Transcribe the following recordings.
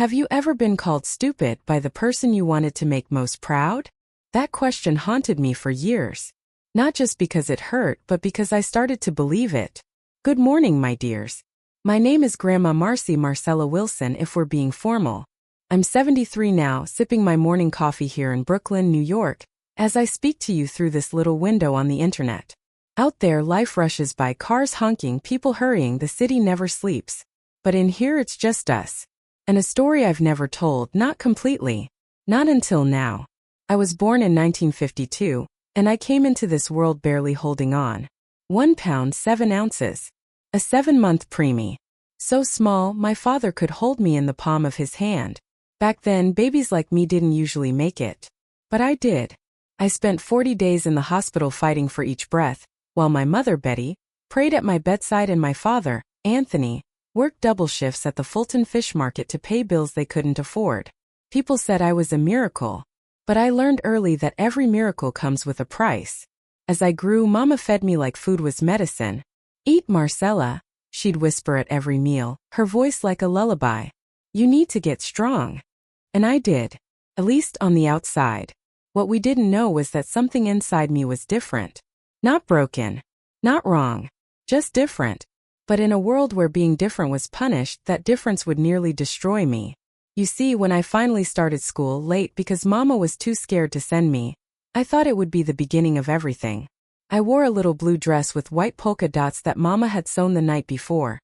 Have you ever been called stupid by the person you wanted to make most proud? That question haunted me for years. Not just because it hurt, but because I started to believe it. Good morning, my dears. My name is Grandma Marcy Marcella Wilson if we're being formal. I'm 73 now, sipping my morning coffee here in Brooklyn, New York, as I speak to you through this little window on the internet. Out there, life rushes by, cars honking, people hurrying, the city never sleeps. But in here it's just us. And a story I've never told, not completely. Not until now. I was born in 1952, and I came into this world barely holding on. 1 pound 7 ounces. A 7-month preemie. So small, my father could hold me in the palm of his hand. Back then, babies like me didn't usually make it. But I did. I spent 40 days in the hospital fighting for each breath, while my mother, Betty, prayed at my bedside and my father, Anthony, worked double shifts at the Fulton Fish Market to pay bills they couldn't afford. People said I was a miracle. But I learned early that every miracle comes with a price. As I grew, Mama fed me like food was medicine. "Eat, Marcella," she'd whisper at every meal, her voice like a lullaby. "You need to get strong." And I did. At least on the outside. What we didn't know was that something inside me was different. Not broken. Not wrong. Just different. But in a world where being different was punished, that difference would nearly destroy me. You see, when I finally started school late because Mama was too scared to send me, I thought it would be the beginning of everything. I wore a little blue dress with white polka dots that Mama had sewn the night before.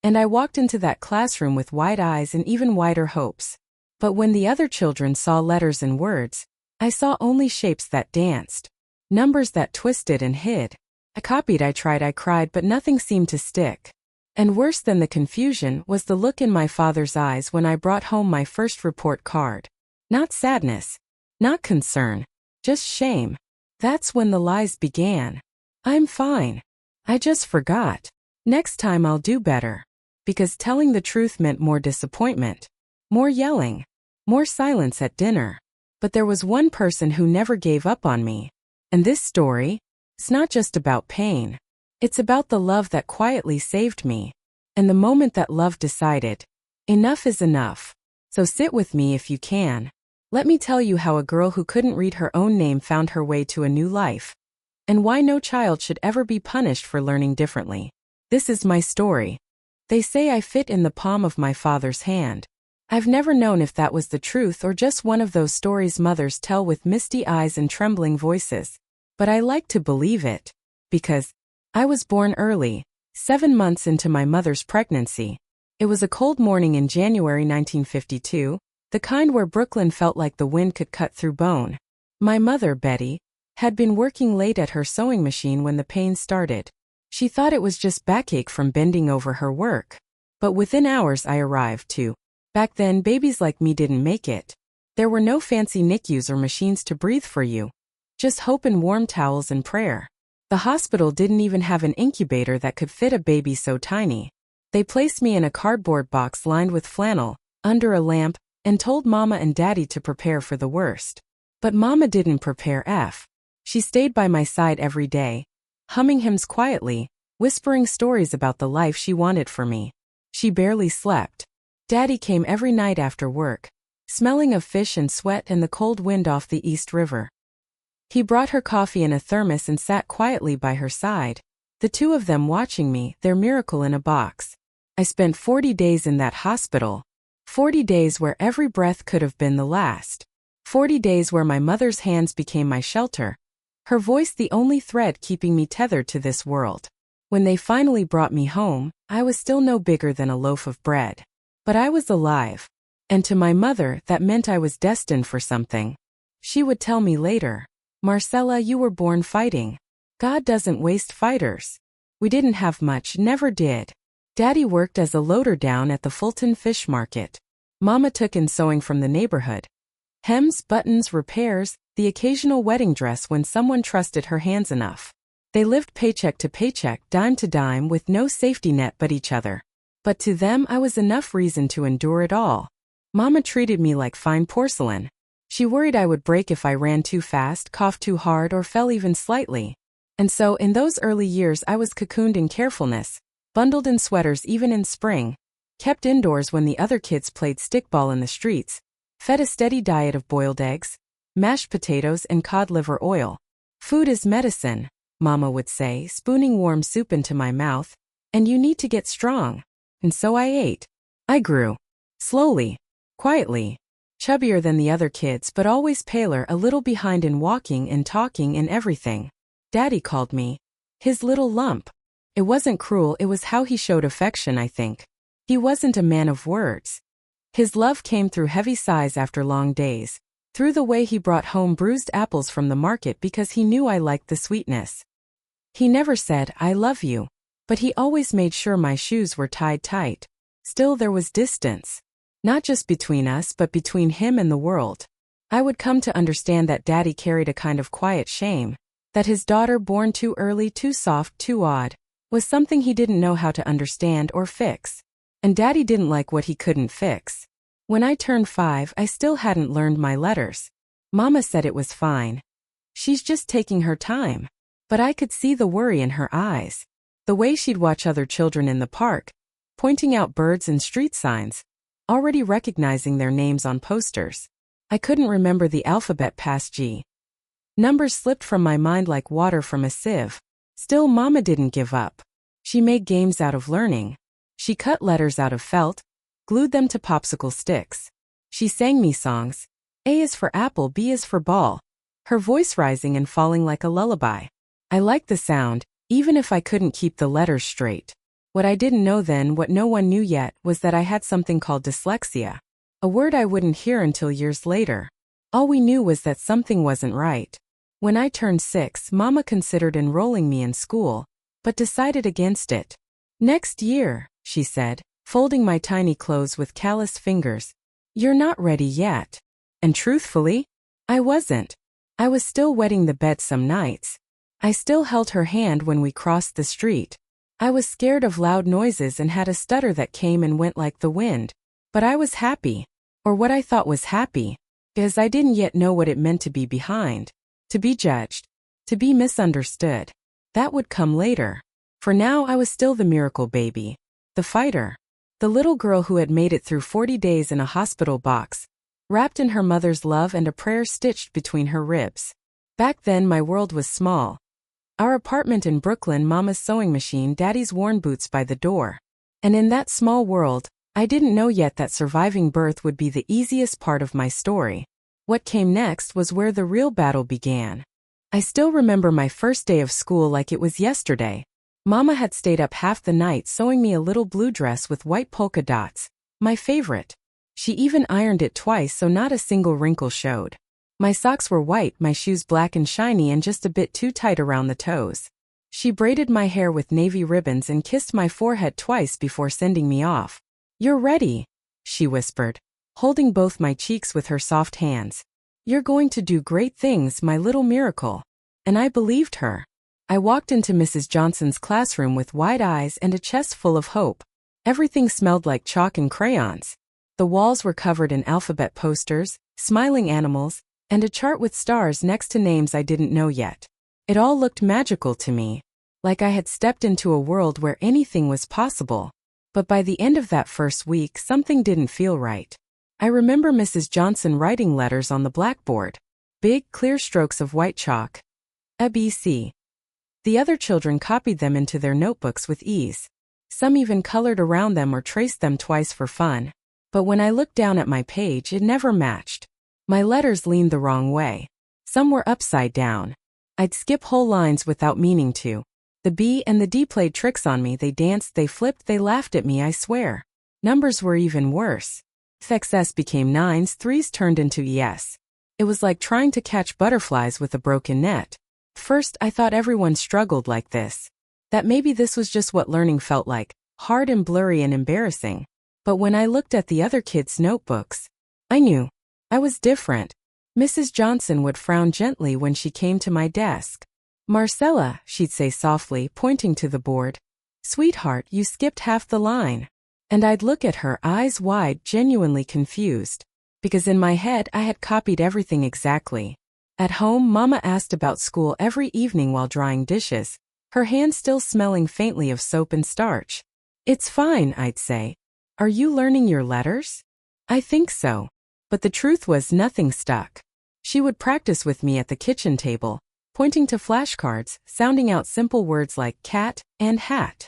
And I walked into that classroom with wide eyes and even wider hopes. But when the other children saw letters and words, I saw only shapes that danced. Numbers that twisted and hid. I copied, I tried, I cried, but nothing seemed to stick. And worse than the confusion was the look in my father's eyes when I brought home my first report card. Not sadness. Not concern. Just shame. That's when the lies began. "I'm fine. I just forgot. Next time I'll do better." Because telling the truth meant more disappointment. More yelling. More silence at dinner. But there was one person who never gave up on me. And this story, it's not just about pain. It's about the love that quietly saved me. And the moment that love decided, enough is enough. So sit with me if you can. Let me tell you how a girl who couldn't read her own name found her way to a new life. And why no child should ever be punished for learning differently. This is my story. They say I fit in the palm of my father's hand. I've never known if that was the truth or just one of those stories mothers tell with misty eyes and trembling voices. But I like to believe it. Because I was born early, 7 months into my mother's pregnancy. It was a cold morning in January 1952, the kind where Brooklyn felt like the wind could cut through bone. My mother, Betty, had been working late at her sewing machine when the pain started. She thought it was just backache from bending over her work. But within hours I arrived too. Back then, babies like me didn't make it. There were no fancy NICUs or machines to breathe for you. Just hope and warm towels and prayer. The hospital didn't even have an incubator that could fit a baby so tiny. They placed me in a cardboard box lined with flannel, under a lamp, and told Mama and Daddy to prepare for the worst. But Mama didn't prepare F. She stayed by my side every day, humming hymns quietly, whispering stories about the life she wanted for me. She barely slept. Daddy came every night after work, smelling of fish and sweat and the cold wind off the East River. He brought her coffee in a thermos and sat quietly by her side, the two of them watching me, their miracle in a box. I spent 40 days in that hospital. 40 days where every breath could have been the last. 40 days where my mother's hands became my shelter. Her voice the only thread keeping me tethered to this world. When they finally brought me home, I was still no bigger than a loaf of bread. But I was alive. And to my mother, that meant I was destined for something. She would tell me later, "Marcella, you were born fighting. God doesn't waste fighters." We didn't have much, never did. Daddy worked as a loader down at the Fulton Fish Market. Mama took in sewing from the neighborhood. Hems, buttons, repairs, the occasional wedding dress when someone trusted her hands enough. They lived paycheck to paycheck, dime to dime, with no safety net but each other. But to them I was enough reason to endure it all. Mama treated me like fine porcelain. She worried I would break if I ran too fast, coughed too hard, or fell even slightly. And so in those early years I was cocooned in carefulness, bundled in sweaters even in spring, kept indoors when the other kids played stickball in the streets, fed a steady diet of boiled eggs, mashed potatoes and cod liver oil. Food is medicine, Mama would say, spooning warm soup into my mouth, and you need to get strong. And so I ate. I grew. Slowly. Quietly. Chubbier than the other kids but always paler, a little behind in walking and talking and everything. Daddy called me his little lump. It wasn't cruel, it was how he showed affection, I think. He wasn't a man of words. His love came through heavy sighs after long days, through the way he brought home bruised apples from the market because he knew I liked the sweetness. He never said, "I love you," but he always made sure my shoes were tied tight. Still there was distance. Not just between us but between him and the world. I would come to understand that Daddy carried a kind of quiet shame, that his daughter, born too early, too soft, too odd, was something he didn't know how to understand or fix. And Daddy didn't like what he couldn't fix. When I turned 5, I still hadn't learned my letters. Mama said it was fine. She's just taking her time. But I could see the worry in her eyes. The way she'd watch other children in the park, pointing out birds and street signs, already recognizing their names on posters. I couldn't remember the alphabet past G. Numbers slipped from my mind like water from a sieve. Still, Mama didn't give up. She made games out of learning. She cut letters out of felt, glued them to popsicle sticks. She sang me songs. A is for apple, B is for ball. Her voice rising and falling like a lullaby. I liked the sound, even if I couldn't keep the letters straight. What I didn't know then, what no one knew yet, was that I had something called dyslexia. A word I wouldn't hear until years later. All we knew was that something wasn't right. When I turned 6, Mama considered enrolling me in school, but decided against it. "Next year," she said, folding my tiny clothes with calloused fingers. "You're not ready yet." And truthfully, I wasn't. I was still wetting the bed some nights. I still held her hand when we crossed the street. I was scared of loud noises and had a stutter that came and went like the wind. But I was happy, or what I thought was happy, because I didn't yet know what it meant to be behind, to be judged, to be misunderstood. That would come later. For now I was still the miracle baby, the fighter, the little girl who had made it through 40 days in a hospital box, wrapped in her mother's love and a prayer stitched between her ribs. Back then my world was small. Our apartment in Brooklyn, Mama's sewing machine, Daddy's worn boots by the door. And in that small world, I didn't know yet that surviving birth would be the easiest part of my story. What came next was where the real battle began. I still remember my first day of school like it was yesterday. Mama had stayed up half the night sewing me a little blue dress with white polka dots, my favorite. She even ironed it twice so not a single wrinkle showed. My socks were white, my shoes black and shiny and just a bit too tight around the toes. She braided my hair with navy ribbons and kissed my forehead twice before sending me off. "You're ready," she whispered, holding both my cheeks with her soft hands. "You're going to do great things, my little miracle." And I believed her. I walked into Mrs. Johnson's classroom with wide eyes and a chest full of hope. Everything smelled like chalk and crayons. The walls were covered in alphabet posters, smiling animals, and a chart with stars next to names I didn't know yet. It all looked magical to me, like I had stepped into a world where anything was possible. But by the end of that first week, something didn't feel right. I remember Mrs. Johnson writing letters on the blackboard. Big, clear strokes of white chalk. ABC. The other children copied them into their notebooks with ease. Some even colored around them or traced them twice for fun. But when I looked down at my page, it never matched. My letters leaned the wrong way. Some were upside down. I'd skip whole lines without meaning to. The B and the D played tricks on me. They danced, they flipped, they laughed at me, I swear. Numbers were even worse. XS became 9s, 3s turned into ES. It was like trying to catch butterflies with a broken net. First, I thought everyone struggled like this. That maybe this was just what learning felt like, hard and blurry and embarrassing. But when I looked at the other kids' notebooks, I knew. I was different. Mrs. Johnson would frown gently when she came to my desk. "Marcella," she'd say softly, pointing to the board. "Sweetheart, you skipped half the line." And I'd look at her, eyes wide, genuinely confused. Because in my head I had copied everything exactly. At home, Mama asked about school every evening while drying dishes, her hands still smelling faintly of soap and starch. "It's fine," I'd say. "Are you learning your letters?" "I think so." But the truth was nothing stuck. She would practice with me at the kitchen table, pointing to flashcards, sounding out simple words like cat and hat.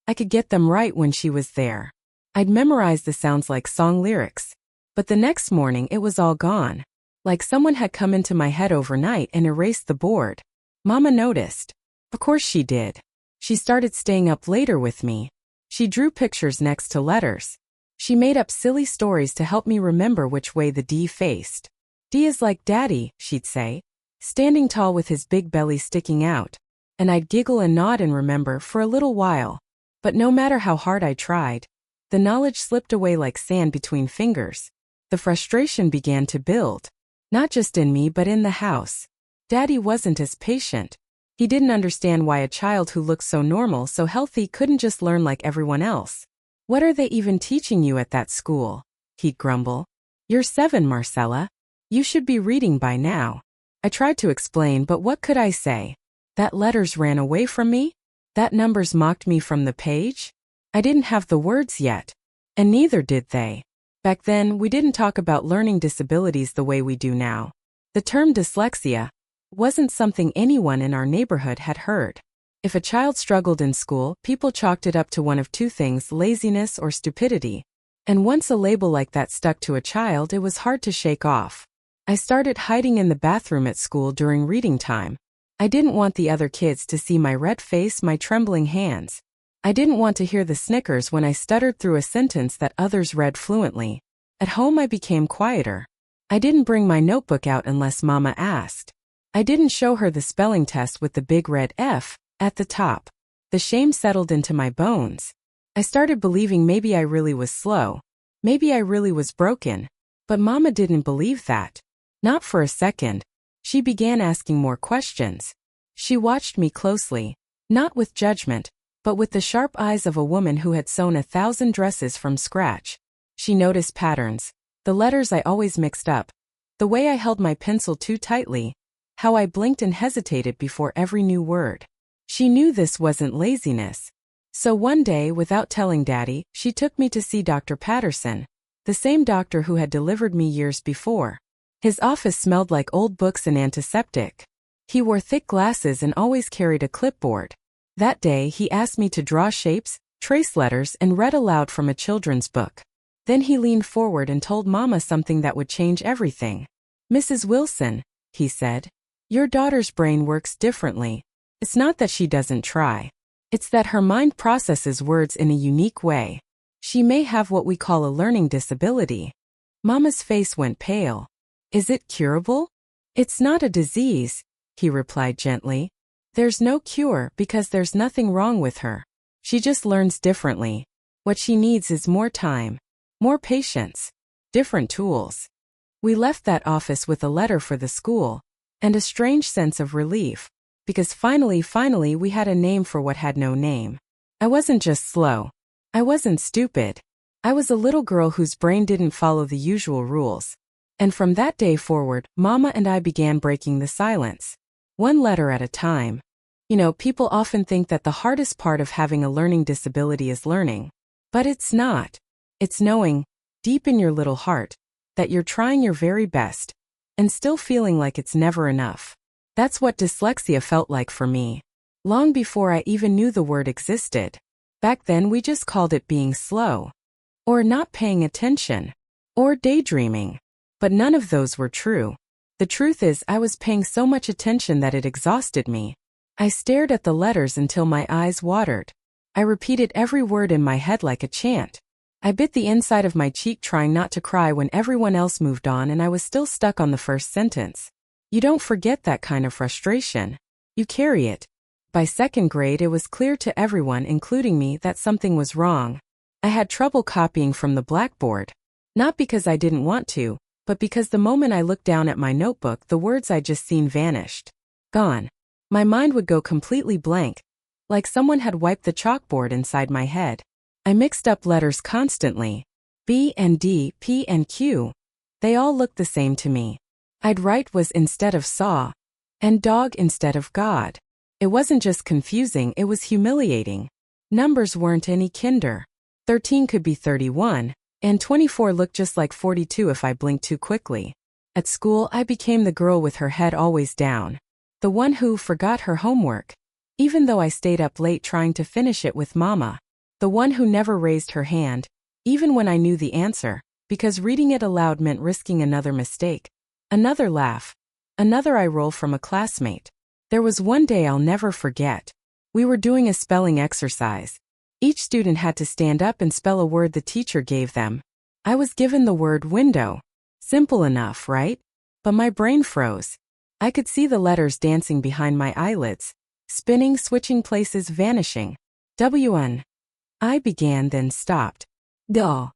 I could get them right when she was there. I'd memorize the sounds like song lyrics. But the next morning it was all gone. Like someone had come into my head overnight and erased the board. Mama noticed. Of course she did. She started staying up later with me. She drew pictures next to letters. She made up silly stories to help me remember which way the D faced. "D is like Daddy," she'd say, standing tall with his big belly sticking out. And I'd giggle and nod and remember for a little while. But no matter how hard I tried, the knowledge slipped away like sand between fingers. The frustration began to build. Not just in me but in the house. Daddy wasn't as patient. He didn't understand why a child who looked so normal, so healthy, couldn't just learn like everyone else. "What are they even teaching you at that school?" he'd grumble. "You're 7, Marcella. You should be reading by now." I tried to explain, but what could I say? That letters ran away from me? That numbers mocked me from the page? I didn't have the words yet. And neither did they. Back then, we didn't talk about learning disabilities the way we do now. The term dyslexia wasn't something anyone in our neighborhood had heard. If a child struggled in school, people chalked it up to one of two things: laziness or stupidity. And once a label like that stuck to a child, it was hard to shake off. I started hiding in the bathroom at school during reading time. I didn't want the other kids to see my red face, my trembling hands. I didn't want to hear the snickers when I stuttered through a sentence that others read fluently. At home I became quieter. I didn't bring my notebook out unless Mama asked. I didn't show her the spelling test with the big red F at the top. The shame settled into my bones. I started believing maybe I really was slow. Maybe I really was broken. But Mama didn't believe that. Not for a second. She began asking more questions. She watched me closely, not with judgment, but with the sharp eyes of a woman who had sewn 1,000 dresses from scratch. She noticed patterns, the letters I always mixed up, the way I held my pencil too tightly, how I blinked and hesitated before every new word. She knew this wasn't laziness. So one day, without telling Daddy, she took me to see Dr. Patterson, the same doctor who had delivered me years before. His office smelled like old books and antiseptic. He wore thick glasses and always carried a clipboard. That day, he asked me to draw shapes, trace letters, and read aloud from a children's book. Then he leaned forward and told Mama something that would change everything. "Mrs. Wilson," he said, "your daughter's brain works differently. It's not that she doesn't try. It's that her mind processes words in a unique way. She may have what we call a learning disability." Mama's face went pale. "Is it curable?" "It's not a disease," he replied gently. "There's no cure because there's nothing wrong with her. She just learns differently. What she needs is more time, more patience, different tools." We left that office with a letter for the school, and a strange sense of relief, because finally we had a name for what had no name. I wasn't just slow. I wasn't stupid. I was a little girl whose brain didn't follow the usual rules. And from that day forward, Mama and I began breaking the silence. One letter at a time. You know, people often think that the hardest part of having a learning disability is learning. But it's not. It's knowing, deep in your little heart, that you're trying your very best, and still feeling like it's never enough. That's what dyslexia felt like for me. Long before I even knew the word existed. Back then we just called it being slow. Or not paying attention. Or daydreaming. But none of those were true. The truth is, I was paying so much attention that it exhausted me. I stared at the letters until my eyes watered. I repeated every word in my head like a chant. I bit the inside of my cheek trying not to cry when everyone else moved on and I was still stuck on the first sentence. You don't forget that kind of frustration. You carry it. By second grade, it was clear to everyone, including me, that something was wrong. I had trouble copying from the blackboard. Not because I didn't want to, but because the moment I looked down at my notebook, the words I'd just seen vanished. Gone. My mind would go completely blank, like someone had wiped the chalkboard inside my head. I mixed up letters constantly. B and D, P and Q. They all looked the same to me. I'd write was instead of saw, and dog instead of God. It wasn't just confusing, it was humiliating. Numbers weren't any kinder. 13 could be 31, and 24 looked just like 42 if I blinked too quickly. At school, I became the girl with her head always down. The one who forgot her homework, even though I stayed up late trying to finish it with Mama. The one who never raised her hand, even when I knew the answer, because reading it aloud meant risking another mistake, another laugh, another eye roll from a classmate. There was one day I'll never forget. We were doing a spelling exercise. Each student had to stand up and spell a word the teacher gave them. I was given the word window. Simple enough, right? But my brain froze. I could see the letters dancing behind my eyelids, spinning, switching places, vanishing. W-N. I began, then stopped. Dull.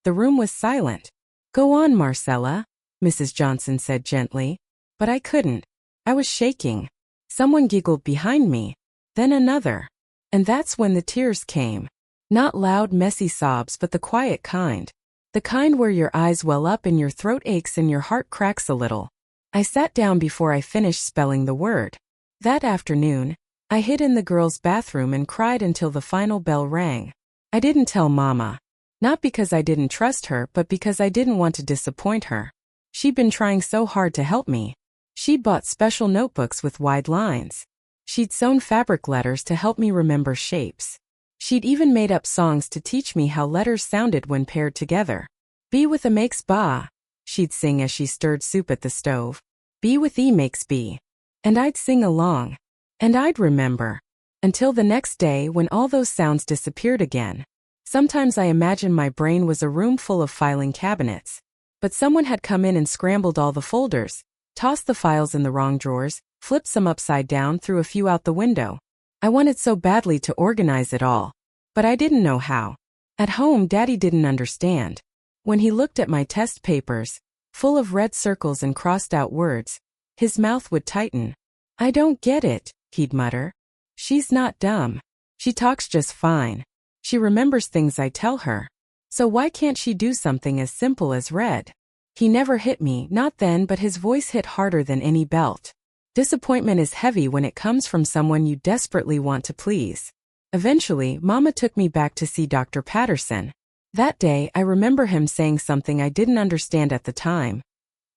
The room was silent. Go on, Marcella, Mrs. Johnson said gently. But I couldn't. I was shaking. Someone giggled behind me. Then another. And that's when the tears came. Not loud, messy sobs, but the quiet kind. The kind where your eyes well up and your throat aches and your heart cracks a little. I sat down before I finished spelling the word. That afternoon, I hid in the girls' bathroom and cried until the final bell rang. I didn't tell Mama. Not because I didn't trust her, but because I didn't want to disappoint her. She'd been trying so hard to help me. She'd bought special notebooks with wide lines. She'd sewn fabric letters to help me remember shapes. She'd even made up songs to teach me how letters sounded when paired together. B with A makes ba, she'd sing as she stirred soup at the stove. B with E makes B. And I'd sing along. And I'd remember. Until the next day when all those sounds disappeared again. Sometimes I imagined my brain was a room full of filing cabinets. But someone had come in and scrambled all the folders, tossed the files in the wrong drawers, flipped some upside down, threw a few out the window. I wanted so badly to organize it all. But I didn't know how. At home, Daddy didn't understand. When he looked at my test papers, full of red circles and crossed-out words, his mouth would tighten. I don't get it, he'd mutter. She's not dumb. She talks just fine. She remembers things I tell her. So why can't she do something as simple as read? He never hit me, not then, but his voice hit harder than any belt. Disappointment is heavy when it comes from someone you desperately want to please. Eventually, Mama took me back to see Dr. Patterson. That day, I remember him saying something I didn't understand at the time.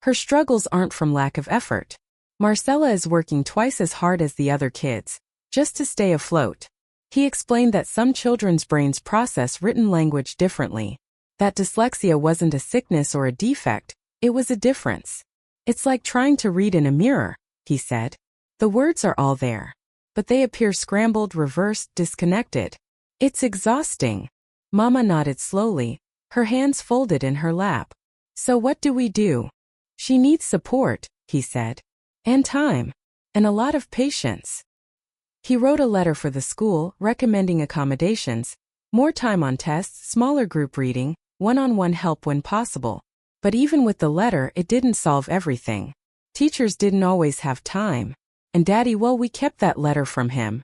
Her struggles aren't from lack of effort. Marcella is working twice as hard as the other kids, just to stay afloat. He explained that some children's brains process written language differently. That dyslexia wasn't a sickness or a defect, it was a difference. It's like trying to read in a mirror, he said. The words are all there, but they appear scrambled, reversed, disconnected. It's exhausting. Mama nodded slowly, her hands folded in her lap. So what do we do? She needs support, he said. And time. And a lot of patience. He wrote a letter for the school, recommending accommodations, more time on tests, smaller group reading, one-on-one help when possible. But even with the letter, it didn't solve everything. Teachers didn't always have time. And Daddy, well, we kept that letter from him.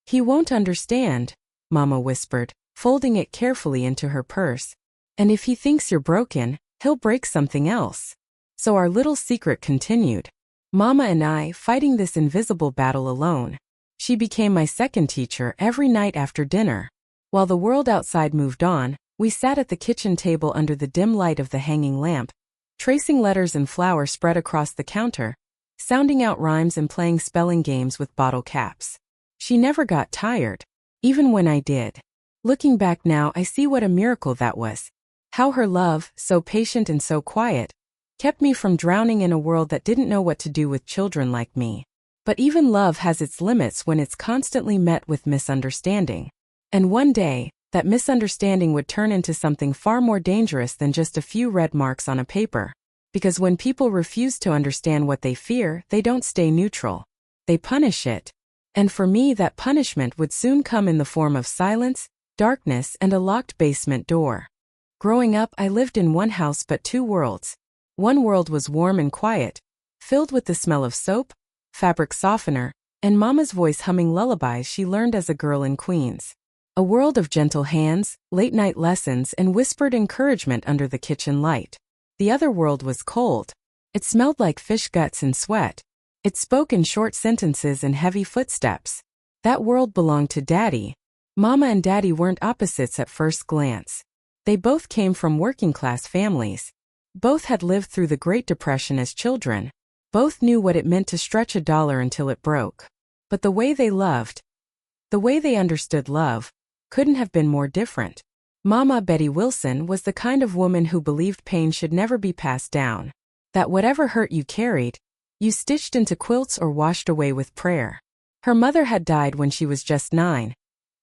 He won't understand, Mama whispered, folding it carefully into her purse. And if he thinks you're broken, he'll break something else. So our little secret continued. Mama and I fighting this invisible battle alone. She became my second teacher every night after dinner. While the world outside moved on, we sat at the kitchen table under the dim light of the hanging lamp, tracing letters in flour spread across the counter, sounding out rhymes and playing spelling games with bottle caps. She never got tired, even when I did. Looking back now, I see what a miracle that was. How her love, so patient and so quiet, kept me from drowning in a world that didn't know what to do with children like me. But even love has its limits when it's constantly met with misunderstanding. And one day, that misunderstanding would turn into something far more dangerous than just a few red marks on a paper. Because when people refuse to understand what they fear, they don't stay neutral. They punish it. And for me, that punishment would soon come in the form of silence, darkness, and a locked basement door. Growing up, I lived in one house but two worlds. One world was warm and quiet, filled with the smell of soap, fabric softener, and Mama's voice humming lullabies she learned as a girl in Queens. A world of gentle hands, late-night lessons, and whispered encouragement under the kitchen light. The other world was cold. It smelled like fish guts and sweat. It spoke in short sentences and heavy footsteps. That world belonged to Daddy. Mama and Daddy weren't opposites at first glance. They both came from working-class families. Both had lived through the Great Depression as children. Both knew what it meant to stretch a dollar until it broke. But the way they loved, the way they understood love, couldn't have been more different. Mama, Betty Wilson, was the kind of woman who believed pain should never be passed down. That whatever hurt you carried, you stitched into quilts or washed away with prayer. Her mother had died when she was just 9,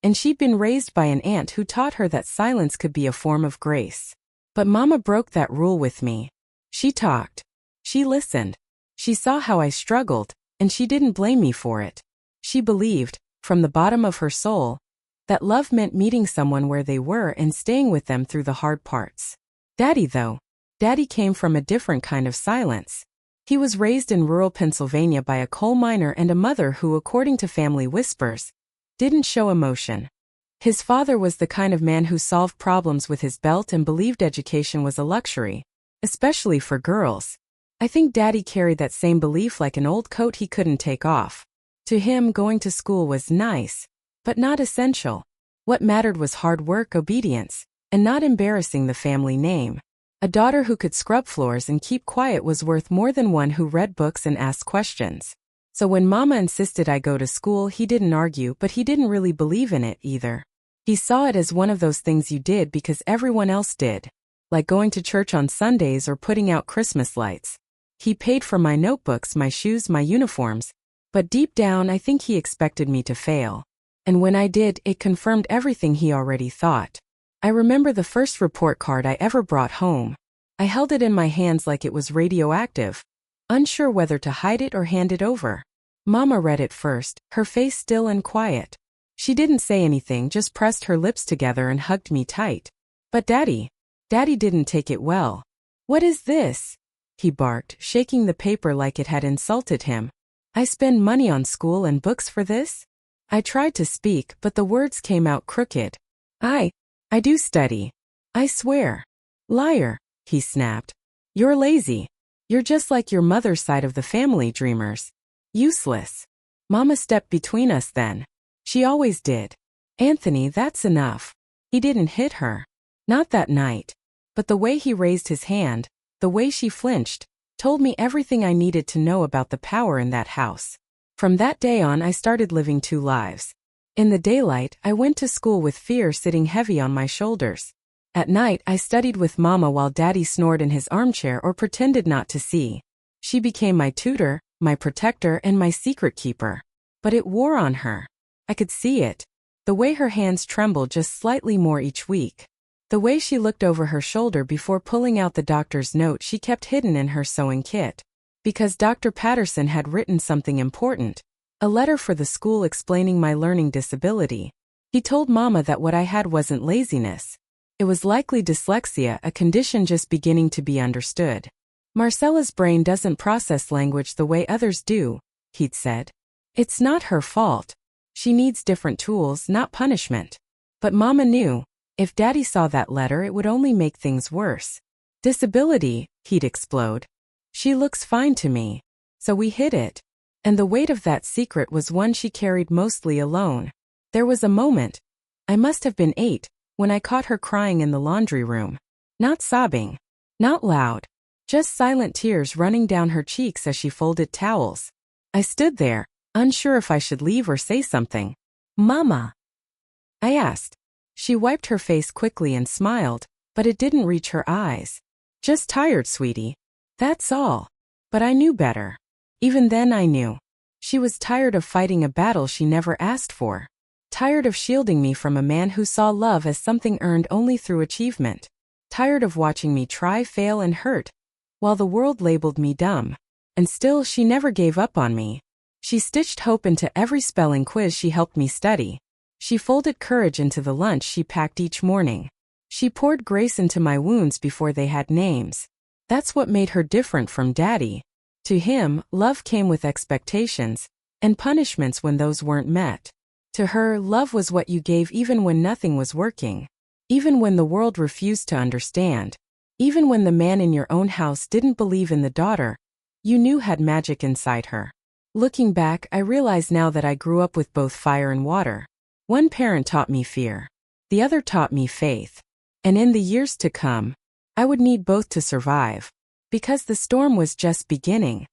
and she'd been raised by an aunt who taught her that silence could be a form of grace. But Mama broke that rule with me. She talked. She listened. She saw how I struggled, and she didn't blame me for it. She believed, from the bottom of her soul, that love meant meeting someone where they were and staying with them through the hard parts. Daddy, though. Daddy came from a different kind of silence. He was raised in rural Pennsylvania by a coal miner and a mother who, according to family whispers, didn't show emotion. His father was the kind of man who solved problems with his belt and believed education was a luxury, especially for girls. I think Daddy carried that same belief like an old coat he couldn't take off. To him, going to school was nice, but not essential. What mattered was hard work, obedience, and not embarrassing the family name. A daughter who could scrub floors and keep quiet was worth more than one who read books and asked questions. So when Mama insisted I go to school, he didn't argue, but he didn't really believe in it either. He saw it as one of those things you did because everyone else did, like going to church on Sundays or putting out Christmas lights. He paid for my notebooks, my shoes, my uniforms, but deep down I think he expected me to fail. And when I did, it confirmed everything he already thought. I remember the first report card I ever brought home. I held it in my hands like it was radioactive, unsure whether to hide it or hand it over. Mama read it first, her face still and quiet. She didn't say anything, just pressed her lips together and hugged me tight. But Daddy didn't take it well. "What is this?" he barked, shaking the paper like it had insulted him. "I spend money on school and books for this?" I tried to speak, but the words came out crooked. I do study. I swear." "Liar," he snapped. "You're lazy. You're just like your mother's side of the family, dreamers. Useless." Mama stepped between us then. She always did. "Anthony, that's enough." He didn't hit her. Not that night. But the way he raised his hand, the way she flinched, told me everything I needed to know about the power in that house. From that day on, I started living two lives. In the daylight, I went to school with fear sitting heavy on my shoulders. At night, I studied with Mama while Daddy snored in his armchair or pretended not to see. She became my tutor, my protector, and my secret keeper. But it wore on her. I could see it. The way her hands trembled just slightly more each week. The way she looked over her shoulder before pulling out the doctor's note she kept hidden in her sewing kit. Because Dr. Patterson had written something important. A letter for the school explaining my learning disability. He told Mama that what I had wasn't laziness. It was likely dyslexia, a condition just beginning to be understood. "Marcella's brain doesn't process language the way others do," he'd said. "It's not her fault. She needs different tools, not punishment." But Mama knew, if Daddy saw that letter it would only make things worse. "Disability," he'd explode. "She looks fine to me." So we hid it. And the weight of that secret was one she carried mostly alone. There was a moment, I must have been 8, when I caught her crying in the laundry room. Not sobbing. Not loud. Just silent tears running down her cheeks as she folded towels. I stood there, unsure if I should leave or say something. "Mama?" I asked. She wiped her face quickly and smiled, but it didn't reach her eyes. "Just tired, sweetie. That's all." But I knew better. Even then I knew. She was tired of fighting a battle she never asked for. Tired of shielding me from a man who saw love as something earned only through achievement. Tired of watching me try, fail, and hurt, while the world labeled me dumb. And still she never gave up on me. She stitched hope into every spelling quiz she helped me study. She folded courage into the lunch she packed each morning. She poured grace into my wounds before they had names. That's what made her different from Daddy. To him, love came with expectations, and punishments when those weren't met. To her, love was what you gave even when nothing was working. Even when the world refused to understand. Even when the man in your own house didn't believe in the daughter you knew had magic inside her. Looking back, I realize now that I grew up with both fire and water. One parent taught me fear. The other taught me faith. And in the years to come, I would need both to survive. Because the storm was just beginning.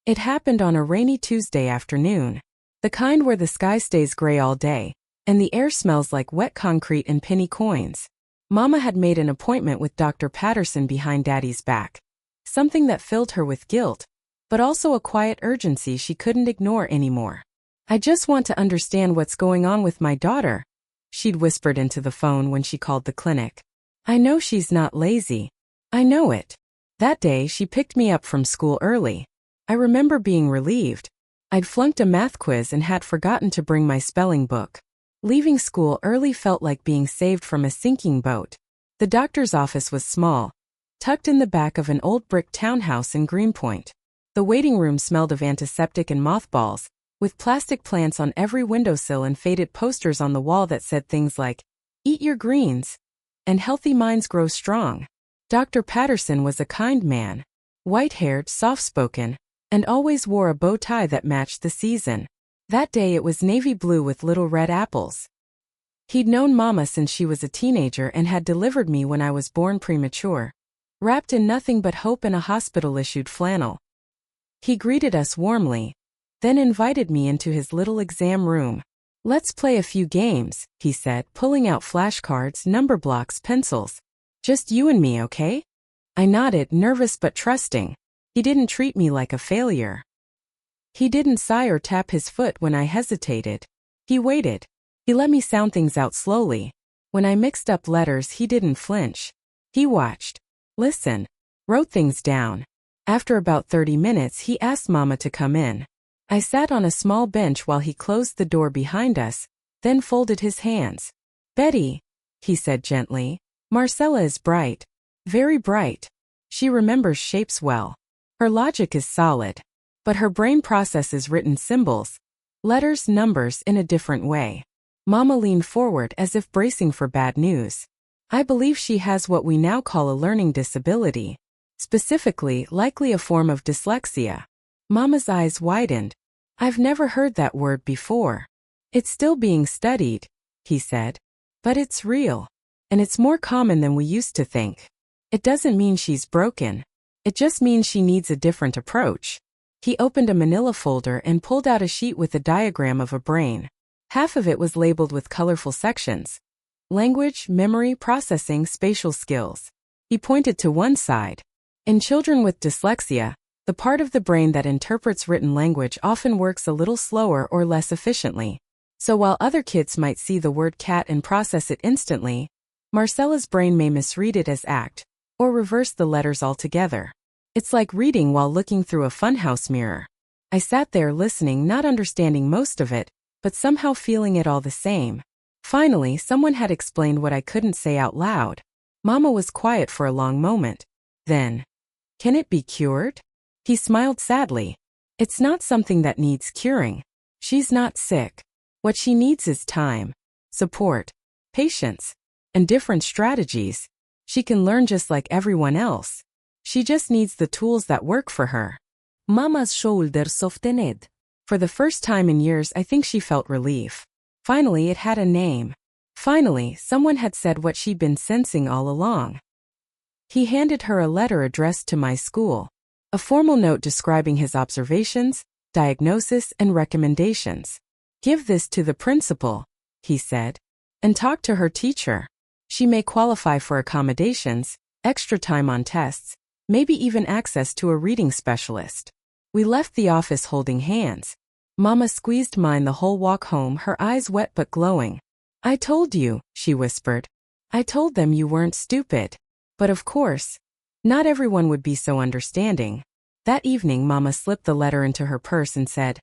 It happened on a rainy Tuesday afternoon. The kind where the sky stays gray all day, and the air smells like wet concrete and penny coins. Mama had made an appointment with Dr. Patterson behind Daddy's back. Something that filled her with guilt, but also a quiet urgency she couldn't ignore anymore. I just want to understand what's going on with my daughter, she'd whispered into the phone when she called the clinic. I know she's not lazy. I know it. That day she picked me up from school early. I remember being relieved. I'd flunked a math quiz and had forgotten to bring my spelling book. Leaving school early felt like being saved from a sinking boat. The doctor's office was small, tucked in the back of an old brick townhouse in Greenpoint. The waiting room smelled of antiseptic and mothballs, with plastic plants on every windowsill and faded posters on the wall that said things like, "Eat your greens," and "Healthy minds grow strong." Dr. Patterson was a kind man, white-haired, soft-spoken, and always wore a bow tie that matched the season. That day it was navy blue with little red apples. He'd known Mama since she was a teenager and had delivered me when I was born premature, wrapped in nothing but hope and a hospital-issued flannel. He greeted us warmly, then invited me into his little exam room. "Let's play a few games," he said, pulling out flashcards, number blocks, pencils. "Just you and me, okay?" I nodded, nervous but trusting. He didn't treat me like a failure. He didn't sigh or tap his foot when I hesitated. He waited. He let me sound things out slowly. When I mixed up letters, he didn't flinch. He watched, listened, wrote things down. After about 30 minutes, he asked Mama to come in. I sat on a small bench while he closed the door behind us, then folded his hands. "Betty," he said gently, "Marcella is bright. Very bright. She remembers shapes well. Her logic is solid. But her brain processes written symbols, letters, numbers in a different way." Mama leaned forward as if bracing for bad news. "I believe she has what we now call a learning disability. Specifically, likely a form of dyslexia." Mama's eyes widened. "I've never heard that word before." "It's still being studied," he said. "But it's real. And it's more common than we used to think. It doesn't mean she's broken. It just means she needs a different approach." He opened a manila folder and pulled out a sheet with a diagram of a brain. Half of it was labeled with colorful sections. Language, memory, processing, spatial skills. He pointed to one side. In children with dyslexia, the part of the brain that interprets written language often works a little slower or less efficiently. So while other kids might see the word cat and process it instantly, Marcella's brain may misread it as act, or reverse the letters altogether. It's like reading while looking through a funhouse mirror. I sat there listening, not understanding most of it, but somehow feeling it all the same. Finally, someone had explained what I couldn't say out loud. Mama was quiet for a long moment. Then, "Can it be cured?" He smiled sadly. "It's not something that needs curing. She's not sick. What she needs is time, support, patience, and different strategies. She can learn just like everyone else. She just needs the tools that work for her." Mama's shoulders softened. For the first time in years, I think she felt relief. Finally, it had a name. Finally, someone had said what she'd been sensing all along. He handed her a letter addressed to my school. A formal note describing his observations, diagnosis, and recommendations. "Give this to the principal," he said, "and talk to her teacher. She may qualify for accommodations, extra time on tests, maybe even access to a reading specialist." We left the office holding hands. Mama squeezed mine the whole walk home, her eyes wet but glowing. "I told you," she whispered. "I told them you weren't stupid." But of course, not everyone would be so understanding. That evening, Mama slipped the letter into her purse and said,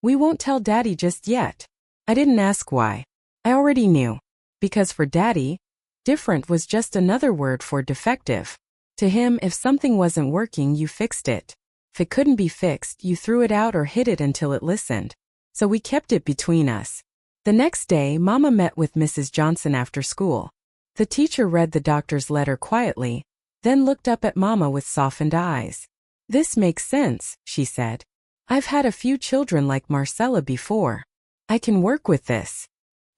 "We won't tell Daddy just yet." I didn't ask why. I already knew. Because for Daddy, different was just another word for defective. To him, if something wasn't working, you fixed it. If it couldn't be fixed, you threw it out or hid it until it listened. So we kept it between us. The next day, Mama met with Mrs. Johnson after school. The teacher read the doctor's letter quietly, then looked up at Mama with softened eyes. "This makes sense," she said. "I've had a few children like Marcella before. I can work with this."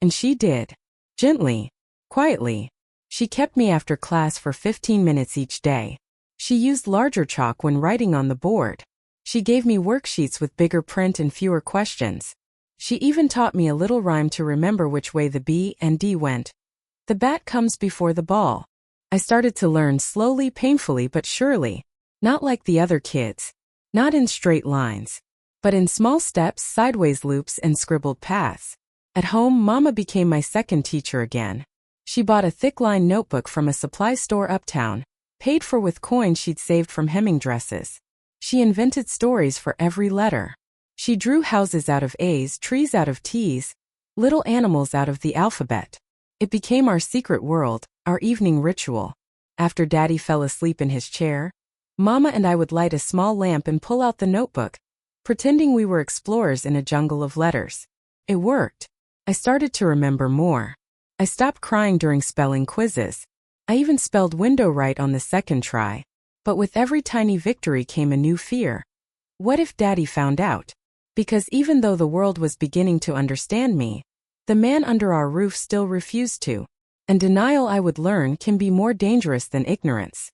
And she did. Gently. Quietly. She kept me after class for 15 minutes each day. She used larger chalk when writing on the board. She gave me worksheets with bigger print and fewer questions. She even taught me a little rhyme to remember which way the B and D went. The bat comes before the ball. I started to learn slowly, painfully but surely. Not like the other kids. Not in straight lines. But in small steps, sideways loops, and scribbled paths. At home, Mama became my second teacher again. She bought a thick-lined notebook from a supply store uptown, paid for with coins she'd saved from hemming dresses. She invented stories for every letter. She drew houses out of A's, trees out of T's, little animals out of the alphabet. It became our secret world, our evening ritual. After Daddy fell asleep in his chair, Mama and I would light a small lamp and pull out the notebook, pretending we were explorers in a jungle of letters. It worked. I started to remember more. I stopped crying during spelling quizzes. I even spelled window right on the second try. But with every tiny victory came a new fear. What if Daddy found out? Because even though the world was beginning to understand me, the man under our roof still refused to. And denial, I would learn, can be more dangerous than ignorance.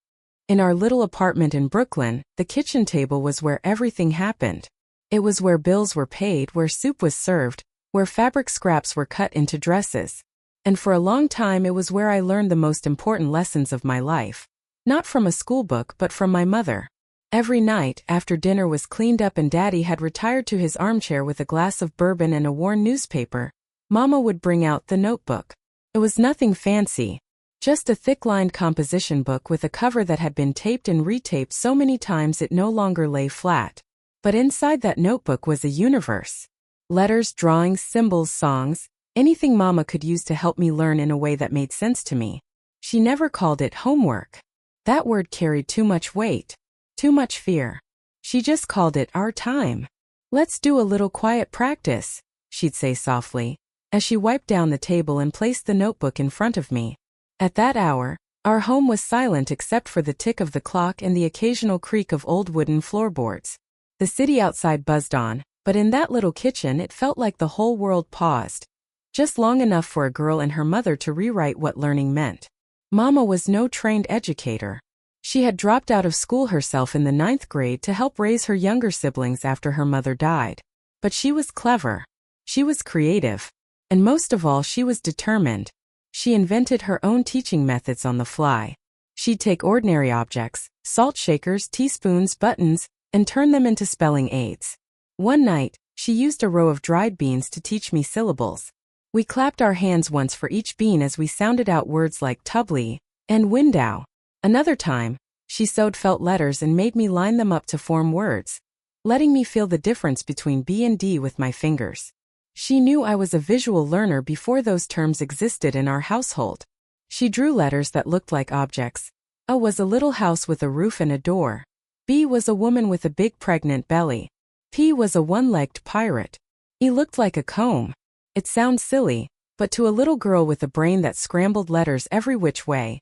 In our little apartment in Brooklyn, the kitchen table was where everything happened. It was where bills were paid, where soup was served, where fabric scraps were cut into dresses. And for a long time it was where I learned the most important lessons of my life. Not from a school book but from my mother. Every night, after dinner was cleaned up and Daddy had retired to his armchair with a glass of bourbon and a worn newspaper, Mama would bring out the notebook. It was nothing fancy. Just a thick-lined composition book with a cover that had been taped and retaped so many times it no longer lay flat. But inside that notebook was a universe. Letters, drawings, symbols, songs, anything Mama could use to help me learn in a way that made sense to me. She never called it homework. That word carried too much weight, too much fear. She just called it our time. Let's do a little quiet practice, she'd say softly, as she wiped down the table and placed the notebook in front of me. At that hour, our home was silent except for the tick of the clock and the occasional creak of old wooden floorboards. The city outside buzzed on, but in that little kitchen it felt like the whole world paused. Just long enough for a girl and her mother to rewrite what learning meant. Mama was no trained educator. She had dropped out of school herself in the 9th grade to help raise her younger siblings after her mother died. But she was clever. She was creative. And most of all, she was determined. She invented her own teaching methods on the fly. She'd take ordinary objects, salt shakers, teaspoons, buttons, and turn them into spelling aids. One night, she used a row of dried beans to teach me syllables. We clapped our hands once for each bean as we sounded out words like tubbly and window. Another time, she sewed felt letters and made me line them up to form words, letting me feel the difference between B and D with my fingers. She knew I was a visual learner before those terms existed in our household. She drew letters that looked like objects. A was a little house with a roof and a door. B was a woman with a big pregnant belly. P was a one-legged pirate. E looked like a comb. It sounds silly, but to a little girl with a brain that scrambled letters every which way,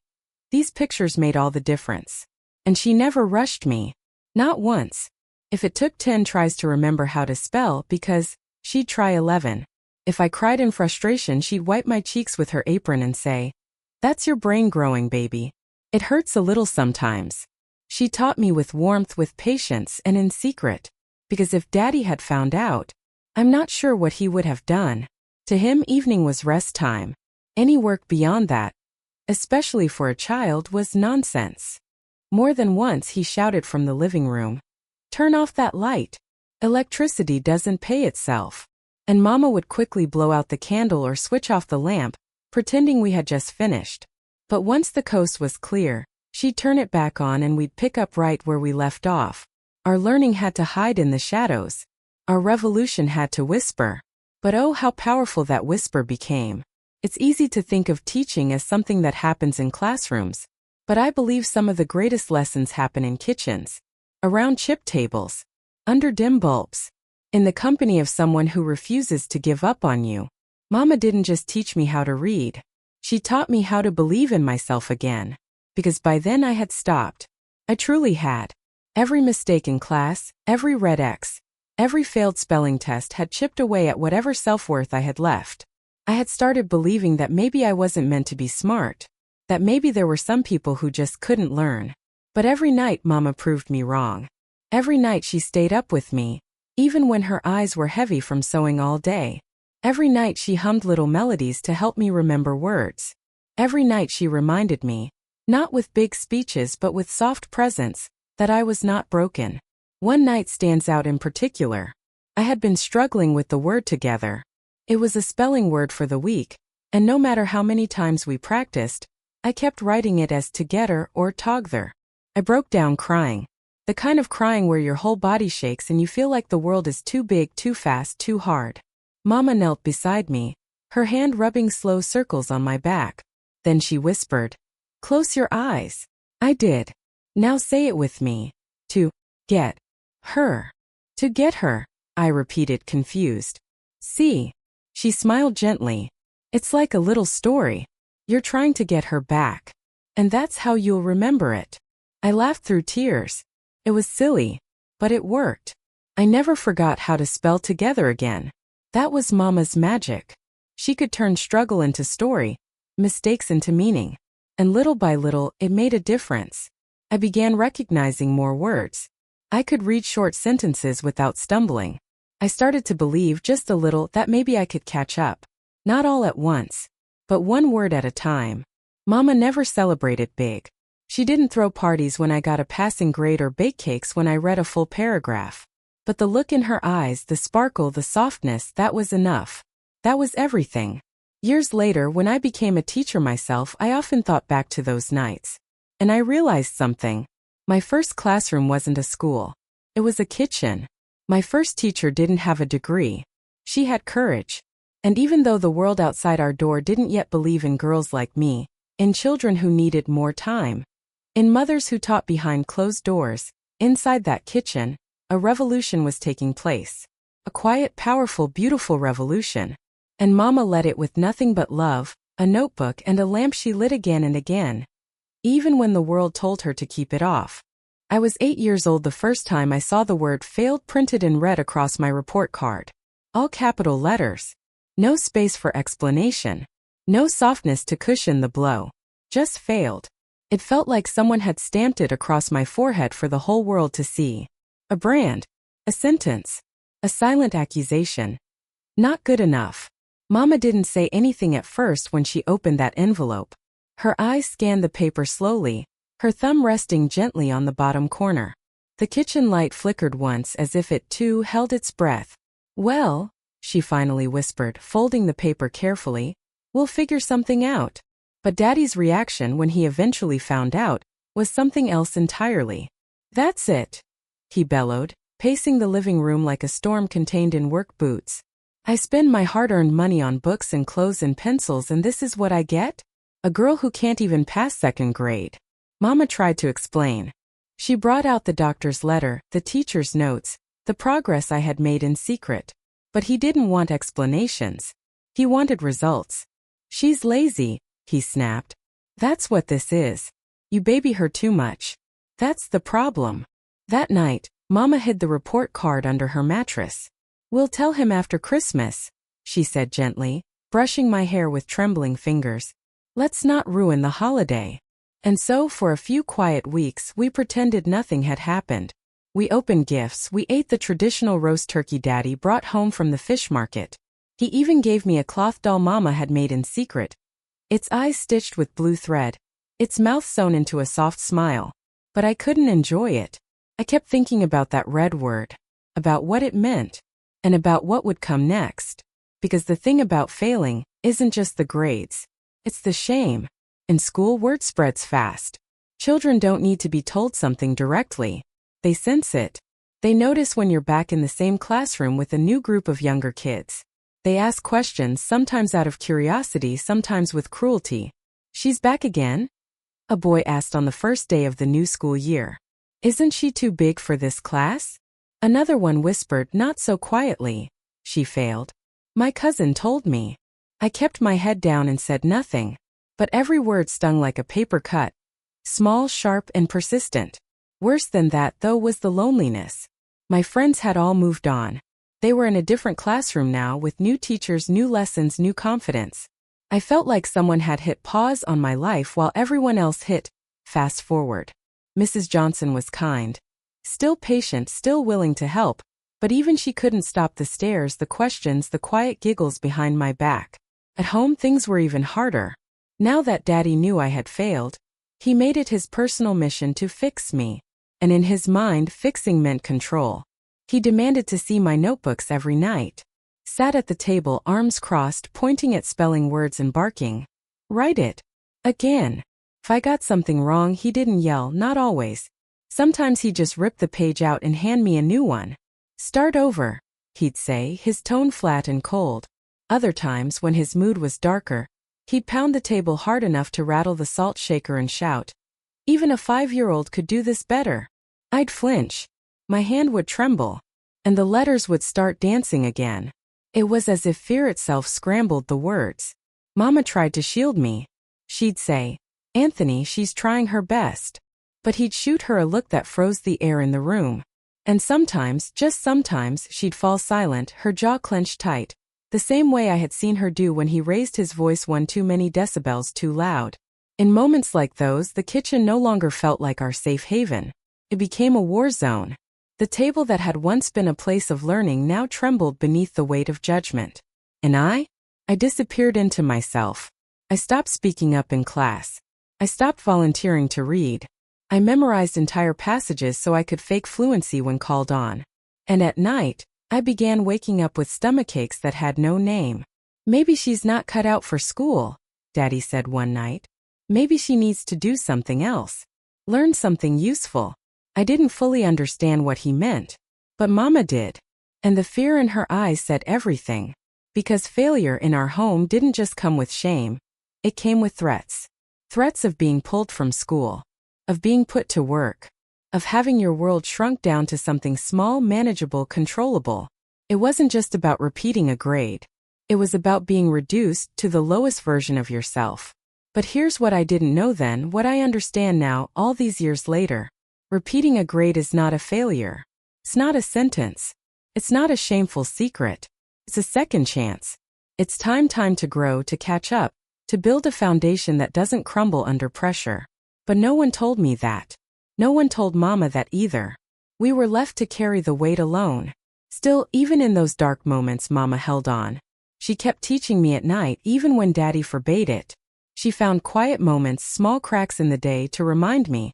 these pictures made all the difference. And she never rushed me. Not once. If it took 10 tries to remember how to spell, because she'd try 11. If I cried in frustration, she'd wipe my cheeks with her apron and say, "That's your brain growing, baby. It hurts a little sometimes." She taught me with warmth, with patience, and in secret. Because if Daddy had found out, I'm not sure what he would have done. To him, evening was rest time. Any work beyond that, especially for a child, was nonsense. More than once he shouted from the living room, "Turn off that light. Electricity doesn't pay itself." And Mama would quickly blow out the candle or switch off the lamp, pretending we had just finished. But once the coast was clear, she'd turn it back on and we'd pick up right where we left off. Our learning had to hide in the shadows. Our revolution had to whisper. But oh, how powerful that whisper became. It's easy to think of teaching as something that happens in classrooms. But I believe some of the greatest lessons happen in kitchens. Around chip tables. Under dim bulbs. In the company of someone who refuses to give up on you. Mama didn't just teach me how to read. She taught me how to believe in myself again. Because by then I had stopped. I truly had. Every mistake in class, every red X, every failed spelling test had chipped away at whatever self-worth I had left. I had started believing that maybe I wasn't meant to be smart, that maybe there were some people who just couldn't learn. But every night Mama proved me wrong. Every night she stayed up with me, even when her eyes were heavy from sewing all day. Every night she hummed little melodies to help me remember words. Every night she reminded me, not with big speeches but with soft presence, that I was not broken. One night stands out in particular. I had been struggling with the word together. It was a spelling word for the week, and no matter how many times we practiced, I kept writing it as together or togther. I broke down crying. The kind of crying where your whole body shakes and you feel like the world is too big, too fast, too hard. Mama knelt beside me, her hand rubbing slow circles on my back. Then she whispered, "Close your eyes." I did. "Now say it with me. To get her." To get her, I repeated, confused. "See." She smiled gently. "It's like a little story. You're trying to get her back. And that's how you'll remember it." I laughed through tears. It was silly, but it worked. I never forgot how to spell together again. That was Mama's magic. She could turn struggle into story, mistakes into meaning. And little by little, it made a difference. I began recognizing more words. I could read short sentences without stumbling. I started to believe just a little that maybe I could catch up. Not all at once, but one word at a time. Mama never celebrated big. She didn't throw parties when I got a passing grade or bake cakes when I read a full paragraph. But the look in her eyes, the sparkle, the softness, that was enough. That was everything. Years later, when I became a teacher myself, I often thought back to those nights. And I realized something. My first classroom wasn't a school. It was a kitchen. My first teacher didn't have a degree. She had courage. And even though the world outside our door didn't yet believe in girls like me, in children who needed more time, in mothers who taught behind closed doors, inside that kitchen, a revolution was taking place. A quiet, powerful, beautiful revolution. And Mama led it with nothing but love, a notebook and a lamp she lit again and again, even when the world told her to keep it off. I was 8 years old the first time I saw the word failed printed in red across my report card. All capital letters. No space for explanation. No softness to cushion the blow. Just failed. It felt like someone had stamped it across my forehead for the whole world to see. A brand. A sentence. A silent accusation. Not good enough. Mama didn't say anything at first when she opened that envelope. Her eyes scanned the paper slowly, her thumb resting gently on the bottom corner. The kitchen light flickered once as if it too held its breath. "Well," she finally whispered, folding the paper carefully, "we'll figure something out." But Daddy's reaction when he eventually found out was something else entirely. "That's it," he bellowed, pacing the living room like a storm contained in work boots. "I spend my hard-earned money on books and clothes and pencils, and this is what I get? A girl who can't even pass second grade." Mama tried to explain. She brought out the doctor's letter, the teacher's notes, the progress I had made in secret. But he didn't want explanations. He wanted results. "She's lazy," he snapped. "That's what this is. You baby her too much. That's the problem." That night, Mama hid the report card under her mattress. "We'll tell him after Christmas," she said gently, brushing my hair with trembling fingers. "Let's not ruin the holiday." And so for a few quiet weeks we pretended nothing had happened. We opened gifts, we ate the traditional roast turkey Daddy brought home from the fish market. He even gave me a cloth doll Mama had made in secret. Its eyes stitched with blue thread, its mouth sewn into a soft smile. But I couldn't enjoy it. I kept thinking about that red word, about what it meant, and about what would come next. Because the thing about failing isn't just the grades. It's the shame. In school, word spreads fast. Children don't need to be told something directly. They sense it. They notice when you're back in the same classroom with a new group of younger kids. They ask questions, sometimes out of curiosity, sometimes with cruelty. "She's back again?" a boy asked on the first day of the new school year. "Isn't she too big for this class?" Another one whispered, not so quietly, "She failed. My cousin told me." I kept my head down and said nothing. But every word stung like a paper cut. Small, sharp, and persistent. Worse than that, though, was the loneliness. My friends had all moved on. They were in a different classroom now with new teachers, new lessons, new confidence. I felt like someone had hit pause on my life while everyone else hit fast forward. Mrs. Johnson was kind. Still patient, still willing to help, but even she couldn't stop the stares, the questions, the quiet giggles behind my back. At home things were even harder. Now that Daddy knew I had failed, he made it his personal mission to fix me. And in his mind, fixing meant control. He demanded to see my notebooks every night. Sat at the table, arms crossed, pointing at spelling words and barking. Write it. Again. If I got something wrong, he didn't yell, not always. Sometimes he'd just rip the page out and hand me a new one. Start over, he'd say, his tone flat and cold. Other times, when his mood was darker, he'd pound the table hard enough to rattle the salt shaker and shout, "Even a 5-year-old could do this better." I'd flinch. My hand would tremble. And the letters would start dancing again. It was as if fear itself scrambled the words. Mama tried to shield me. She'd say, "Anthony, she's trying her best." But he'd shoot her a look that froze the air in the room. And sometimes, just sometimes, she'd fall silent, her jaw clenched tight, the same way I had seen her do when he raised his voice one too many decibels too loud. In moments like those, the kitchen no longer felt like our safe haven. It became a war zone. The table that had once been a place of learning now trembled beneath the weight of judgment. And I disappeared into myself. I stopped speaking up in class. I stopped volunteering to read. I memorized entire passages so I could fake fluency when called on. And at night, I began waking up with stomachaches that had no name. "Maybe she's not cut out for school," Daddy said one night. "Maybe she needs to do something else. Learn something useful." I didn't fully understand what he meant. But Mama did. And the fear in her eyes said everything. Because failure in our home didn't just come with shame. It came with threats. Threats of being pulled from school. Of being put to work. Of having your world shrunk down to something small, manageable, controllable. It wasn't just about repeating a grade. It was about being reduced to the lowest version of yourself. But here's what I didn't know then, what I understand now, all these years later. Repeating a grade is not a failure. It's not a sentence. It's not a shameful secret. It's a second chance. It's time to grow, to catch up, to build a foundation that doesn't crumble under pressure. But no one told me that. No one told Mama that either. We were left to carry the weight alone. Still, even in those dark moments, Mama held on. She kept teaching me at night, even when Daddy forbade it. She found quiet moments, small cracks in the day to remind me,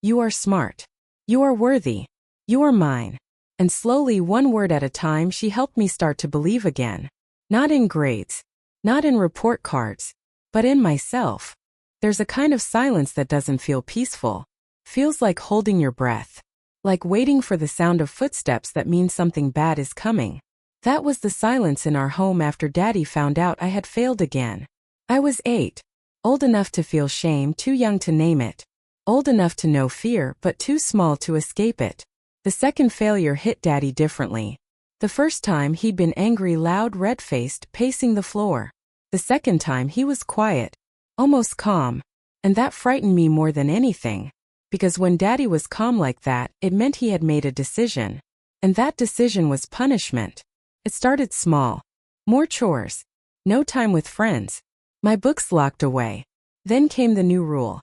"You are smart. You are worthy. You are mine." And slowly, one word at a time, she helped me start to believe again. Not in grades. Not in report cards. But in myself. There's a kind of silence that doesn't feel peaceful. Feels like holding your breath. Like waiting for the sound of footsteps that means something bad is coming. That was the silence in our home after Daddy found out I had failed again. I was 8. Old enough to feel shame, too young to name it. Old enough to know fear, but too small to escape it. The second failure hit Daddy differently. The first time he'd been angry, loud, red-faced, pacing the floor. The second time he was quiet, almost calm. And that frightened me more than anything. Because when Daddy was calm like that, it meant he had made a decision. And that decision was punishment. It started small. More chores. No time with friends. My books locked away. Then came the new rule.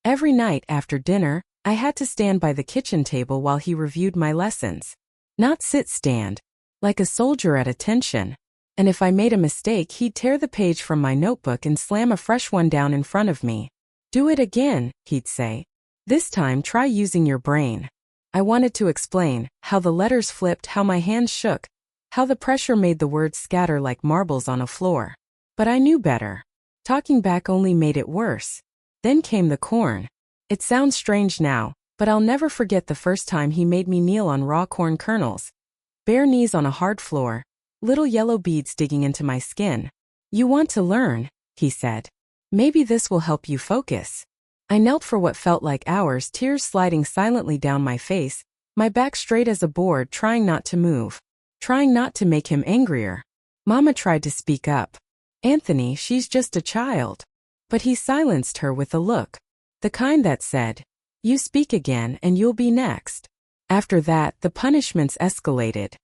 Every night after dinner, I had to stand by the kitchen table while he reviewed my lessons. Not stand. Like a soldier at attention. And if I made a mistake, he'd tear the page from my notebook and slam a fresh one down in front of me. "Do it again," he'd say. "This time try using your brain." I wanted to explain how the letters flipped, how my hands shook, how the pressure made the words scatter like marbles on a floor. But I knew better. Talking back only made it worse. Then came the corn. It sounds strange now, but I'll never forget the first time he made me kneel on raw corn kernels. Bare knees on a hard floor, little yellow beads digging into my skin. "You want to learn," he said. "Maybe this will help you focus." I knelt for what felt like hours, tears sliding silently down my face, my back straight as a board, trying not to move. Trying not to make him angrier. Mama tried to speak up. "Anthony, she's just a child." But he silenced her with a look. The kind that said, "You speak again and you'll be next." After that, the punishments escalated.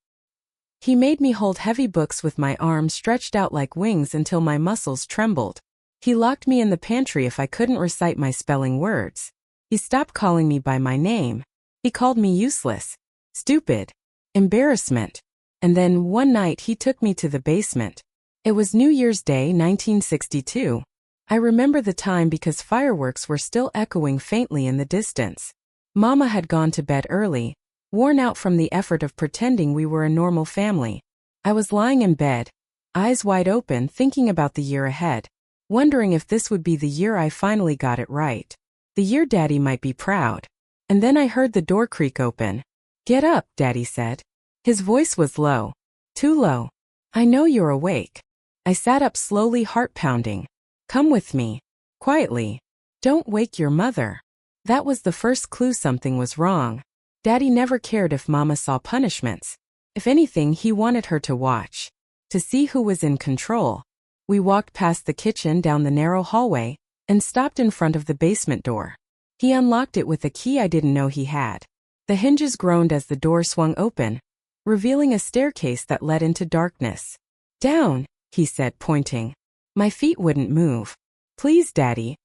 He made me hold heavy books with my arms stretched out like wings until my muscles trembled. He locked me in the pantry if I couldn't recite my spelling words. He stopped calling me by my name. He called me useless, stupid, embarrassment. And then, one night he took me to the basement. It was New Year's Day, 1962. I remember the time because fireworks were still echoing faintly in the distance. Mama had gone to bed early, worn out from the effort of pretending we were a normal family. I was lying in bed, eyes wide open, thinking about the year ahead, wondering if this would be the year I finally got it right. The year Daddy might be proud. And then I heard the door creak open. "Get up," Daddy said. His voice was low. Too low. "I know you're awake." I sat up slowly, heart pounding. "Come with me." Quietly. "Don't wake your mother." That was the first clue something was wrong. Daddy never cared if Mama saw punishments. If anything, he wanted her to watch. To see who was in control. We walked past the kitchen, down the narrow hallway, and stopped in front of the basement door. He unlocked it with a key I didn't know he had. The hinges groaned as the door swung open, revealing a staircase that led into darkness. "Down," he said, pointing. My feet wouldn't move. "Please, Daddy,"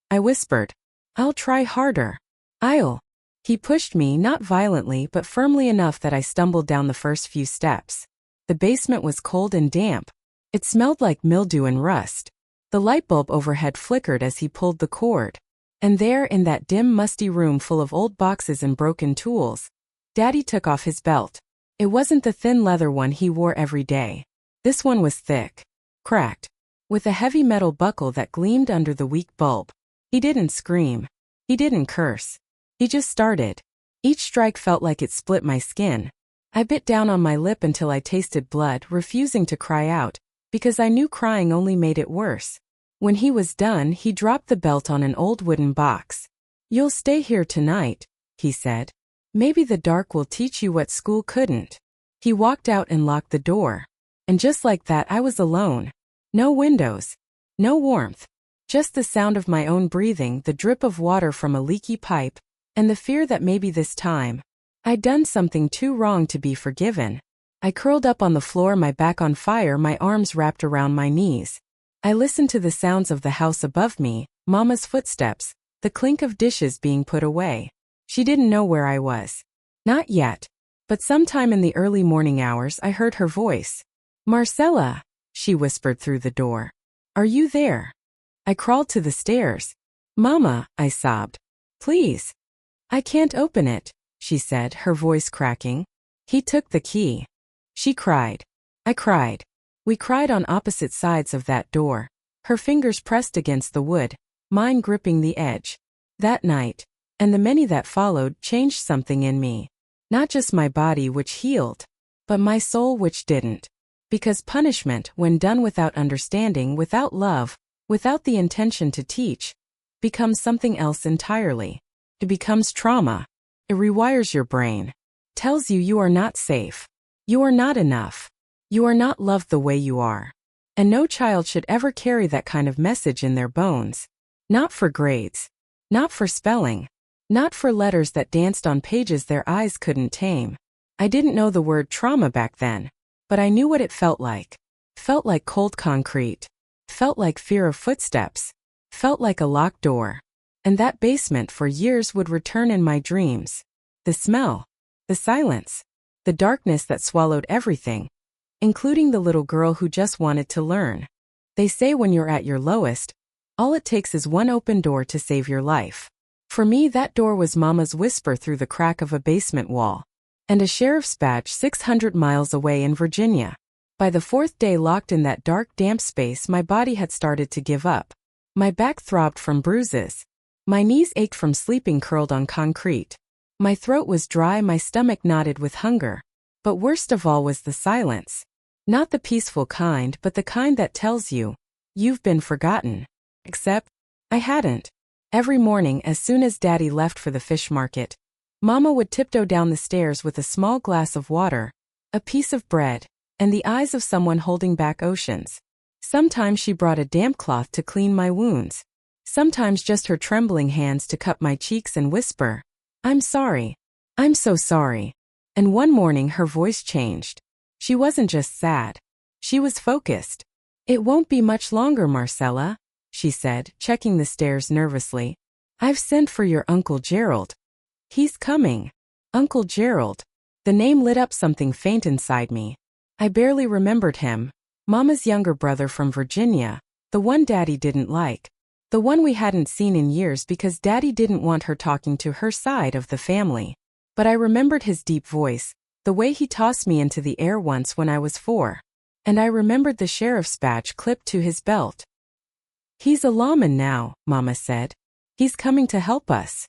I whispered. "I'll try harder. I'll." He pushed me, not violently but firmly enough that I stumbled down the first few steps. The basement was cold and damp. It smelled like mildew and rust. The light bulb overhead flickered as he pulled the cord. And there, in that dim, musty room full of old boxes and broken tools, Daddy took off his belt. It wasn't the thin leather one he wore every day. This one was thick, cracked, with a heavy metal buckle that gleamed under the weak bulb. He didn't scream. He didn't curse. He just started. Each strike felt like it split my skin. I bit down on my lip until I tasted blood, refusing to cry out, because I knew crying only made it worse. When he was done, he dropped the belt on an old wooden box. "You'll stay here tonight," he said. "Maybe the dark will teach you what school couldn't." He walked out and locked the door. And just like that, I was alone. No windows. No warmth. Just the sound of my own breathing, the drip of water from a leaky pipe, and the fear that maybe this time I'd done something too wrong to be forgiven. I curled up on the floor, my back on fire, my arms wrapped around my knees. I listened to the sounds of the house above me, Mama's footsteps, the clink of dishes being put away. She didn't know where I was. Not yet. But sometime in the early morning hours I heard her voice. "Marcella," she whispered through the door. "Are you there?" I crawled to the stairs. "Mama," I sobbed. "Please." "I can't open it," she said, her voice cracking. "He took the key." She cried. I cried. We cried on opposite sides of that door. Her fingers pressed against the wood, mine gripping the edge. That night, and the many that followed, changed something in me. Not just my body, which healed, but my soul, which didn't. Because punishment, when done without understanding, without love, without the intention to teach, becomes something else entirely. It becomes trauma. It rewires your brain. Tells you are not safe. You are not enough. You are not loved the way you are. And no child should ever carry that kind of message in their bones. Not for grades. Not for spelling. Not for letters that danced on pages their eyes couldn't tame. I didn't know the word trauma back then, but I knew what it felt like. Felt like cold concrete. Felt like fear of footsteps. Felt like a locked door. And that basement for years would return in my dreams. The smell. The silence. The darkness that swallowed everything, including the little girl who just wanted to learn. They say when you're at your lowest, all it takes is one open door to save your life. For me, that door was Mama's whisper through the crack of a basement wall, and a sheriff's badge 600 miles away in Virginia. By the fourth day locked in that dark, damp space, my body had started to give up. My back throbbed from bruises. My knees ached from sleeping curled on concrete. My throat was dry, my stomach knotted with hunger. But worst of all was the silence. Not the peaceful kind, but the kind that tells you, you've been forgotten. Except, I hadn't. Every morning, as soon as Daddy left for the fish market, Mama would tiptoe down the stairs with a small glass of water, a piece of bread, and the eyes of someone holding back oceans. Sometimes she brought a damp cloth to clean my wounds. Sometimes just her trembling hands to cup my cheeks and whisper, "I'm sorry. I'm so sorry." And one morning her voice changed. She wasn't just sad. She was focused. "It won't be much longer, Marcella," she said, checking the stairs nervously. "I've sent for your Uncle Gerald. He's coming." Uncle Gerald. The name lit up something faint inside me. I barely remembered him. Mama's younger brother from Virginia, the one Daddy didn't like. The one we hadn't seen in years because Daddy didn't want her talking to her side of the family. But I remembered his deep voice, the way he tossed me into the air once when I was 4. And I remembered the sheriff's badge clipped to his belt. "He's a lawman now," Mama said. "He's coming to help us.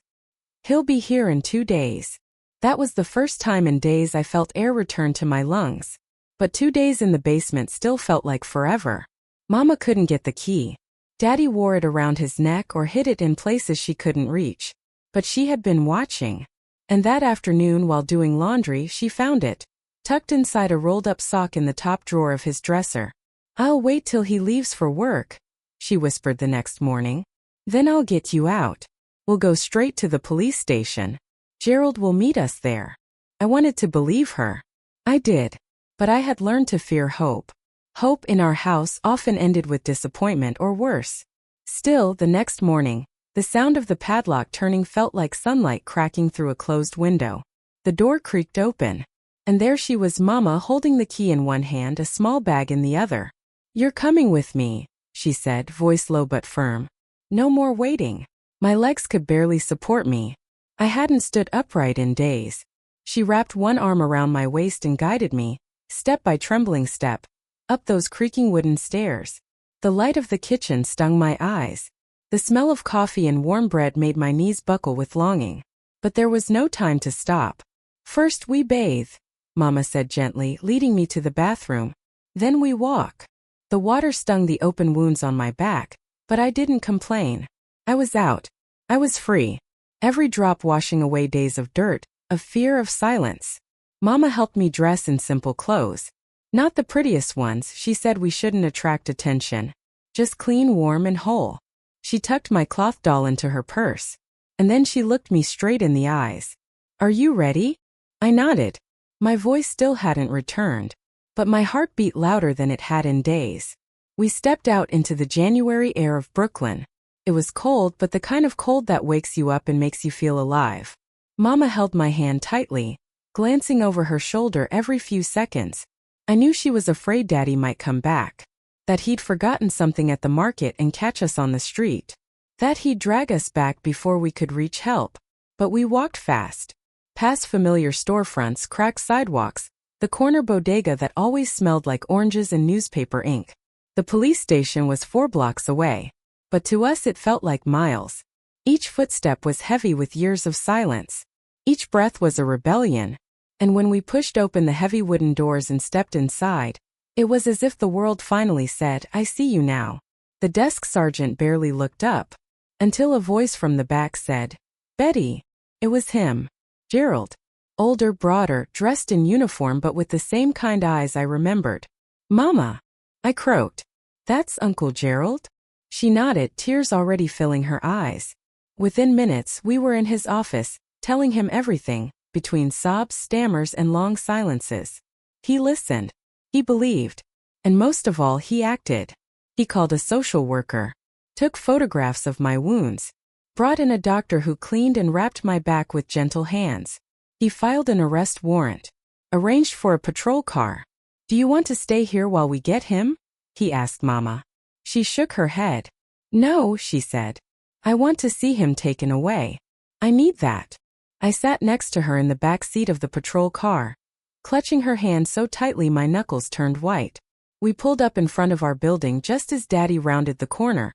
He'll be here in 2 days." That was the first time in days I felt air return to my lungs. But 2 days in the basement still felt like forever. Mama couldn't get the key. Daddy wore it around his neck or hid it in places she couldn't reach. But she had been watching. And that afternoon while doing laundry she found it, tucked inside a rolled-up sock in the top drawer of his dresser. "I'll wait till he leaves for work," she whispered the next morning. "Then I'll get you out. We'll go straight to the police station. Gerald will meet us there." I wanted to believe her. I did. But I had learned to fear hope. Hope in our house often ended with disappointment or worse. Still, the next morning, the sound of the padlock turning felt like sunlight cracking through a closed window. The door creaked open. And there she was, Mama, holding the key in one hand, a small bag in the other. "You're coming with me," she said, voice low but firm. "No more waiting." My legs could barely support me. I hadn't stood upright in days. She wrapped one arm around my waist and guided me, step by trembling step, up those creaking wooden stairs. The light of the kitchen stung my eyes. The smell of coffee and warm bread made my knees buckle with longing. But there was no time to stop. "First we bathe," Mama said gently, leading me to the bathroom. "Then we walk." The water stung the open wounds on my back, but I didn't complain. I was out. I was free. Every drop washing away days of dirt, of fear, of silence. Mama helped me dress in simple clothes. Not the prettiest ones, she said we shouldn't attract attention. Just clean, warm, and whole. She tucked my cloth doll into her purse. And then she looked me straight in the eyes. "Are you ready?" I nodded. My voice still hadn't returned. But my heart beat louder than it had in days. We stepped out into the January air of Brooklyn. It was cold, but the kind of cold that wakes you up and makes you feel alive. Mama held my hand tightly, glancing over her shoulder every few seconds. I knew she was afraid Daddy might come back. That he'd forgotten something at the market and catch us on the street. That he'd drag us back before we could reach help. But we walked fast. Past familiar storefronts, cracked sidewalks, the corner bodega that always smelled like oranges and newspaper ink. The police station was 4 blocks away. But to us it felt like miles. Each footstep was heavy with years of silence. Each breath was a rebellion. And when we pushed open the heavy wooden doors and stepped inside, it was as if the world finally said, "I see you now." The desk sergeant barely looked up. Until a voice from the back said, "Betty." It was him. Gerald. Older, broader, dressed in uniform but with the same kind eyes I remembered. "Mama," I croaked. "That's Uncle Gerald?" She nodded, tears already filling her eyes. Within minutes, we were in his office, telling him everything, between sobs, stammers, and long silences. He listened. He believed. And most of all, he acted. He called a social worker, took photographs of my wounds, brought in a doctor who cleaned and wrapped my back with gentle hands. He filed an arrest warrant, arranged for a patrol car. "Do you want to stay here while we get him?" he asked Mama. She shook her head. "No," she said. "I want to see him taken away. I need that." I sat next to her in the back seat of the patrol car, clutching her hand so tightly my knuckles turned white. We pulled up in front of our building just as Daddy rounded the corner,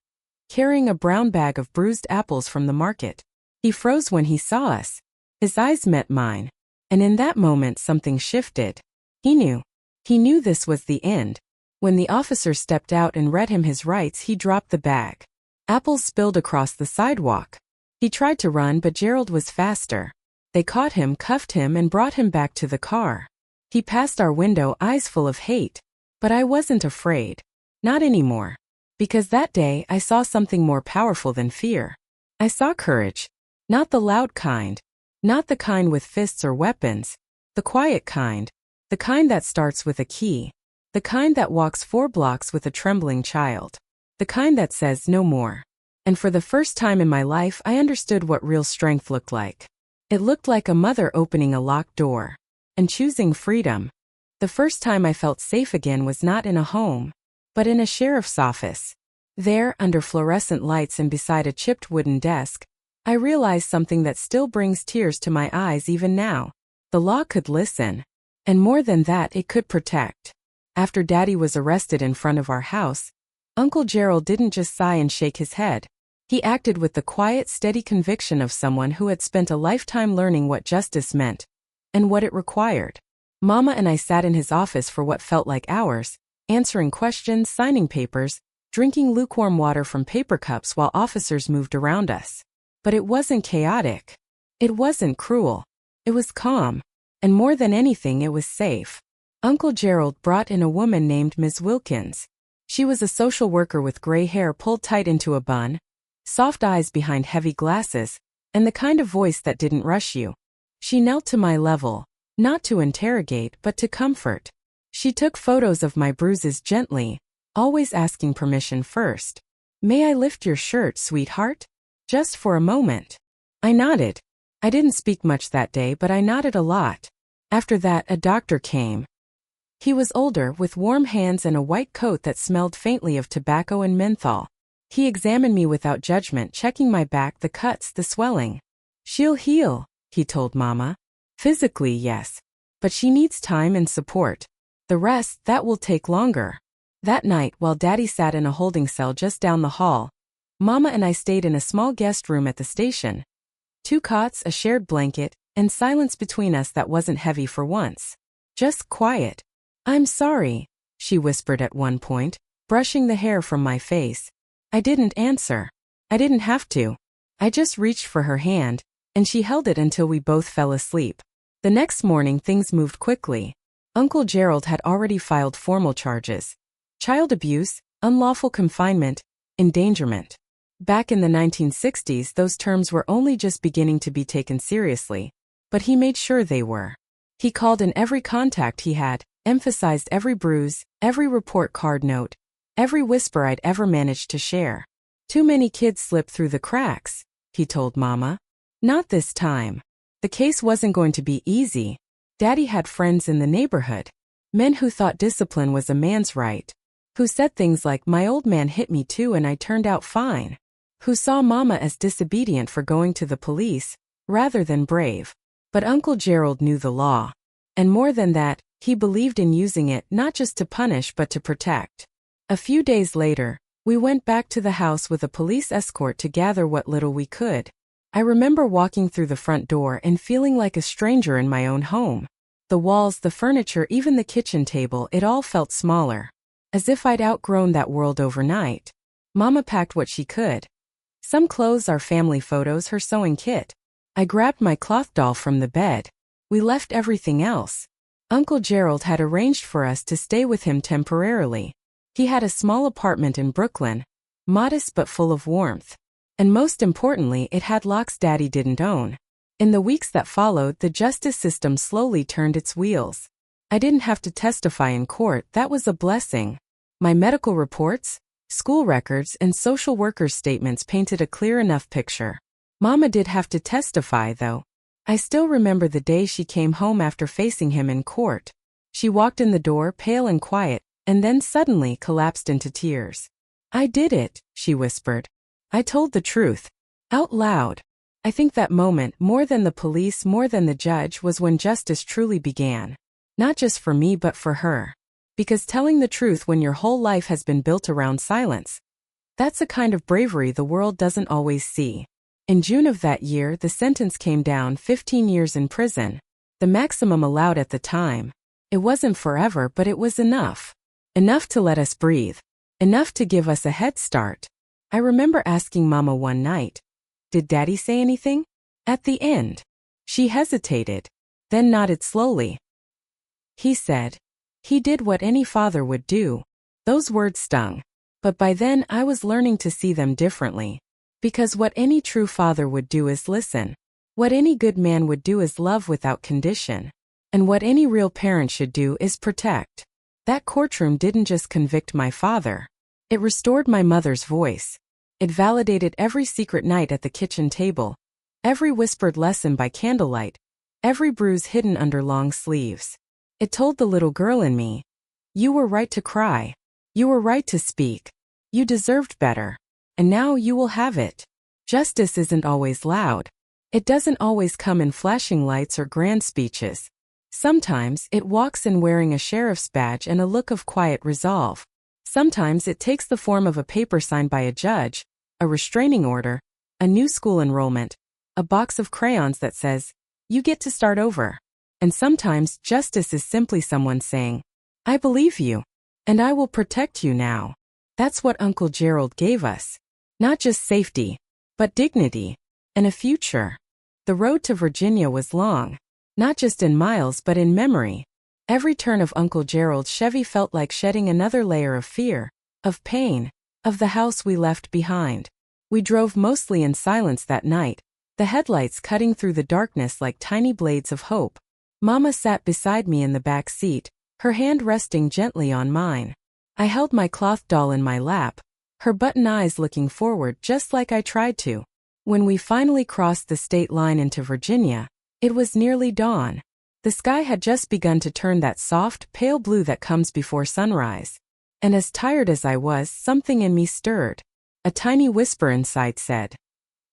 carrying a brown bag of bruised apples from the market. He froze when he saw us. His eyes met mine. And in that moment something shifted. He knew. He knew this was the end. When the officer stepped out and read him his rights, he dropped the bag. Apples spilled across the sidewalk. He tried to run, but Gerald was faster. They caught him, cuffed him, and brought him back to the car. He passed our window, eyes full of hate. But I wasn't afraid. Not anymore. Because that day I saw something more powerful than fear. I saw courage. Not the loud kind. Not the kind with fists or weapons. The quiet kind. The kind that starts with a key. The kind that walks 4 blocks with a trembling child. The kind that says no more. And for the first time in my life, I understood what real strength looked like. It looked like a mother opening a locked door and choosing freedom. The first time I felt safe again was not in a home, but in a sheriff's office. There, under fluorescent lights and beside a chipped wooden desk, I realized something that still brings tears to my eyes even now. The law could listen. And more than that, it could protect. After Daddy was arrested in front of our house, Uncle Gerald didn't just sigh and shake his head. He acted with the quiet, steady conviction of someone who had spent a lifetime learning what justice meant and what it required. Mama and I sat in his office for what felt like hours, answering questions, signing papers, drinking lukewarm water from paper cups while officers moved around us. But it wasn't chaotic. It wasn't cruel. It was calm. And more than anything, it was safe. Uncle Gerald brought in a woman named Ms. Wilkins. She was a social worker with gray hair pulled tight into a bun, soft eyes behind heavy glasses, and the kind of voice that didn't rush you. She knelt to my level, not to interrogate but to comfort. She took photos of my bruises gently, always asking permission first. "May I lift your shirt, sweetheart? Just for a moment." I nodded. I didn't speak much that day, but I nodded a lot. After that, a doctor came. He was older, with warm hands and a white coat that smelled faintly of tobacco and menthol. He examined me without judgment, checking my back, the cuts, the swelling. "She'll heal," he told Mama. "Physically, yes. But she needs time and support. The rest, that will take longer." That night, while Daddy sat in a holding cell just down the hall, Mama and I stayed in a small guest room at the station. 2 cots, a shared blanket, and silence between us that wasn't heavy for once. Just quiet. "I'm sorry," she whispered at one point, brushing the hair from my face. I didn't answer. I didn't have to. I just reached for her hand, and she held it until we both fell asleep. The next morning, things moved quickly. Uncle Gerald had already filed formal charges: child abuse, unlawful confinement, endangerment. Back in the 1960s, those terms were only just beginning to be taken seriously, but he made sure they were. He called in every contact he had, emphasized every bruise, every report card note, every whisper I'd ever managed to share. "Too many kids slip through the cracks," he told Mama. "Not this time." The case wasn't going to be easy. Daddy had friends in the neighborhood, men who thought discipline was a man's right, who said things like, "My old man hit me too and I turned out fine," who saw Mama as disobedient for going to the police, rather than brave. But Uncle Gerald knew the law. And more than that, he believed in using it not just to punish but to protect. A few days later, we went back to the house with a police escort to gather what little we could. I remember walking through the front door and feeling like a stranger in my own home. The walls, the furniture, even the kitchen table, it all felt smaller. As if I'd outgrown that world overnight. Mama packed what she could. Some clothes, our family photos, her sewing kit. I grabbed my cloth doll from the bed. We left everything else. Uncle Gerald had arranged for us to stay with him temporarily. He had a small apartment in Brooklyn, modest but full of warmth. And most importantly, it had locks Daddy didn't own. In the weeks that followed, the justice system slowly turned its wheels. I didn't have to testify in court, that was a blessing. My medical reports, school records, and social workers' statements painted a clear enough picture. Mama did have to testify, though. I still remember the day she came home after facing him in court. She walked in the door, pale and quiet, and then suddenly collapsed into tears. "I did it," she whispered. "I told the truth." Out loud. I think that moment, more than the police, more than the judge, was when justice truly began. Not just for me but for her. Because telling the truth when your whole life has been built around silence, that's a kind of bravery the world doesn't always see. In June of that year, the sentence came down: 15 years in prison. The maximum allowed at the time. It wasn't forever, but it was enough. Enough to let us breathe. Enough to give us a head start. I remember asking Mama one night, "Did Daddy say anything?" At the end. She hesitated, then nodded slowly. "He said, he did what any father would do." Those words stung. But by then I was learning to see them differently. Because what any true father would do is listen. What any good man would do is love without condition. And what any real parent should do is protect. That courtroom didn't just convict my father. It restored my mother's voice. It validated every secret night at the kitchen table, every whispered lesson by candlelight, every bruise hidden under long sleeves. It told the little girl in me, you were right to cry. You were right to speak. You deserved better. And now you will have it. Justice isn't always loud. It doesn't always come in flashing lights or grand speeches. Sometimes it walks in wearing a sheriff's badge and a look of quiet resolve. Sometimes it takes the form of a paper signed by a judge, a restraining order, a new school enrollment, a box of crayons that says, you get to start over. And sometimes justice is simply someone saying, I believe you, and I will protect you now. That's what Uncle Gerald gave us. Not just safety, but dignity, and a future. The road to Virginia was long, not just in miles but in memory. Every turn of Uncle Gerald's Chevy felt like shedding another layer of fear, of pain, of the house we left behind. We drove mostly in silence that night, the headlights cutting through the darkness like tiny blades of hope. Mama sat beside me in the back seat, her hand resting gently on mine. I held my cloth doll in my lap, her button eyes looking forward just like I tried to. When we finally crossed the state line into Virginia, it was nearly dawn. The sky had just begun to turn that soft, pale blue that comes before sunrise. And as tired as I was, something in me stirred. A tiny whisper inside said,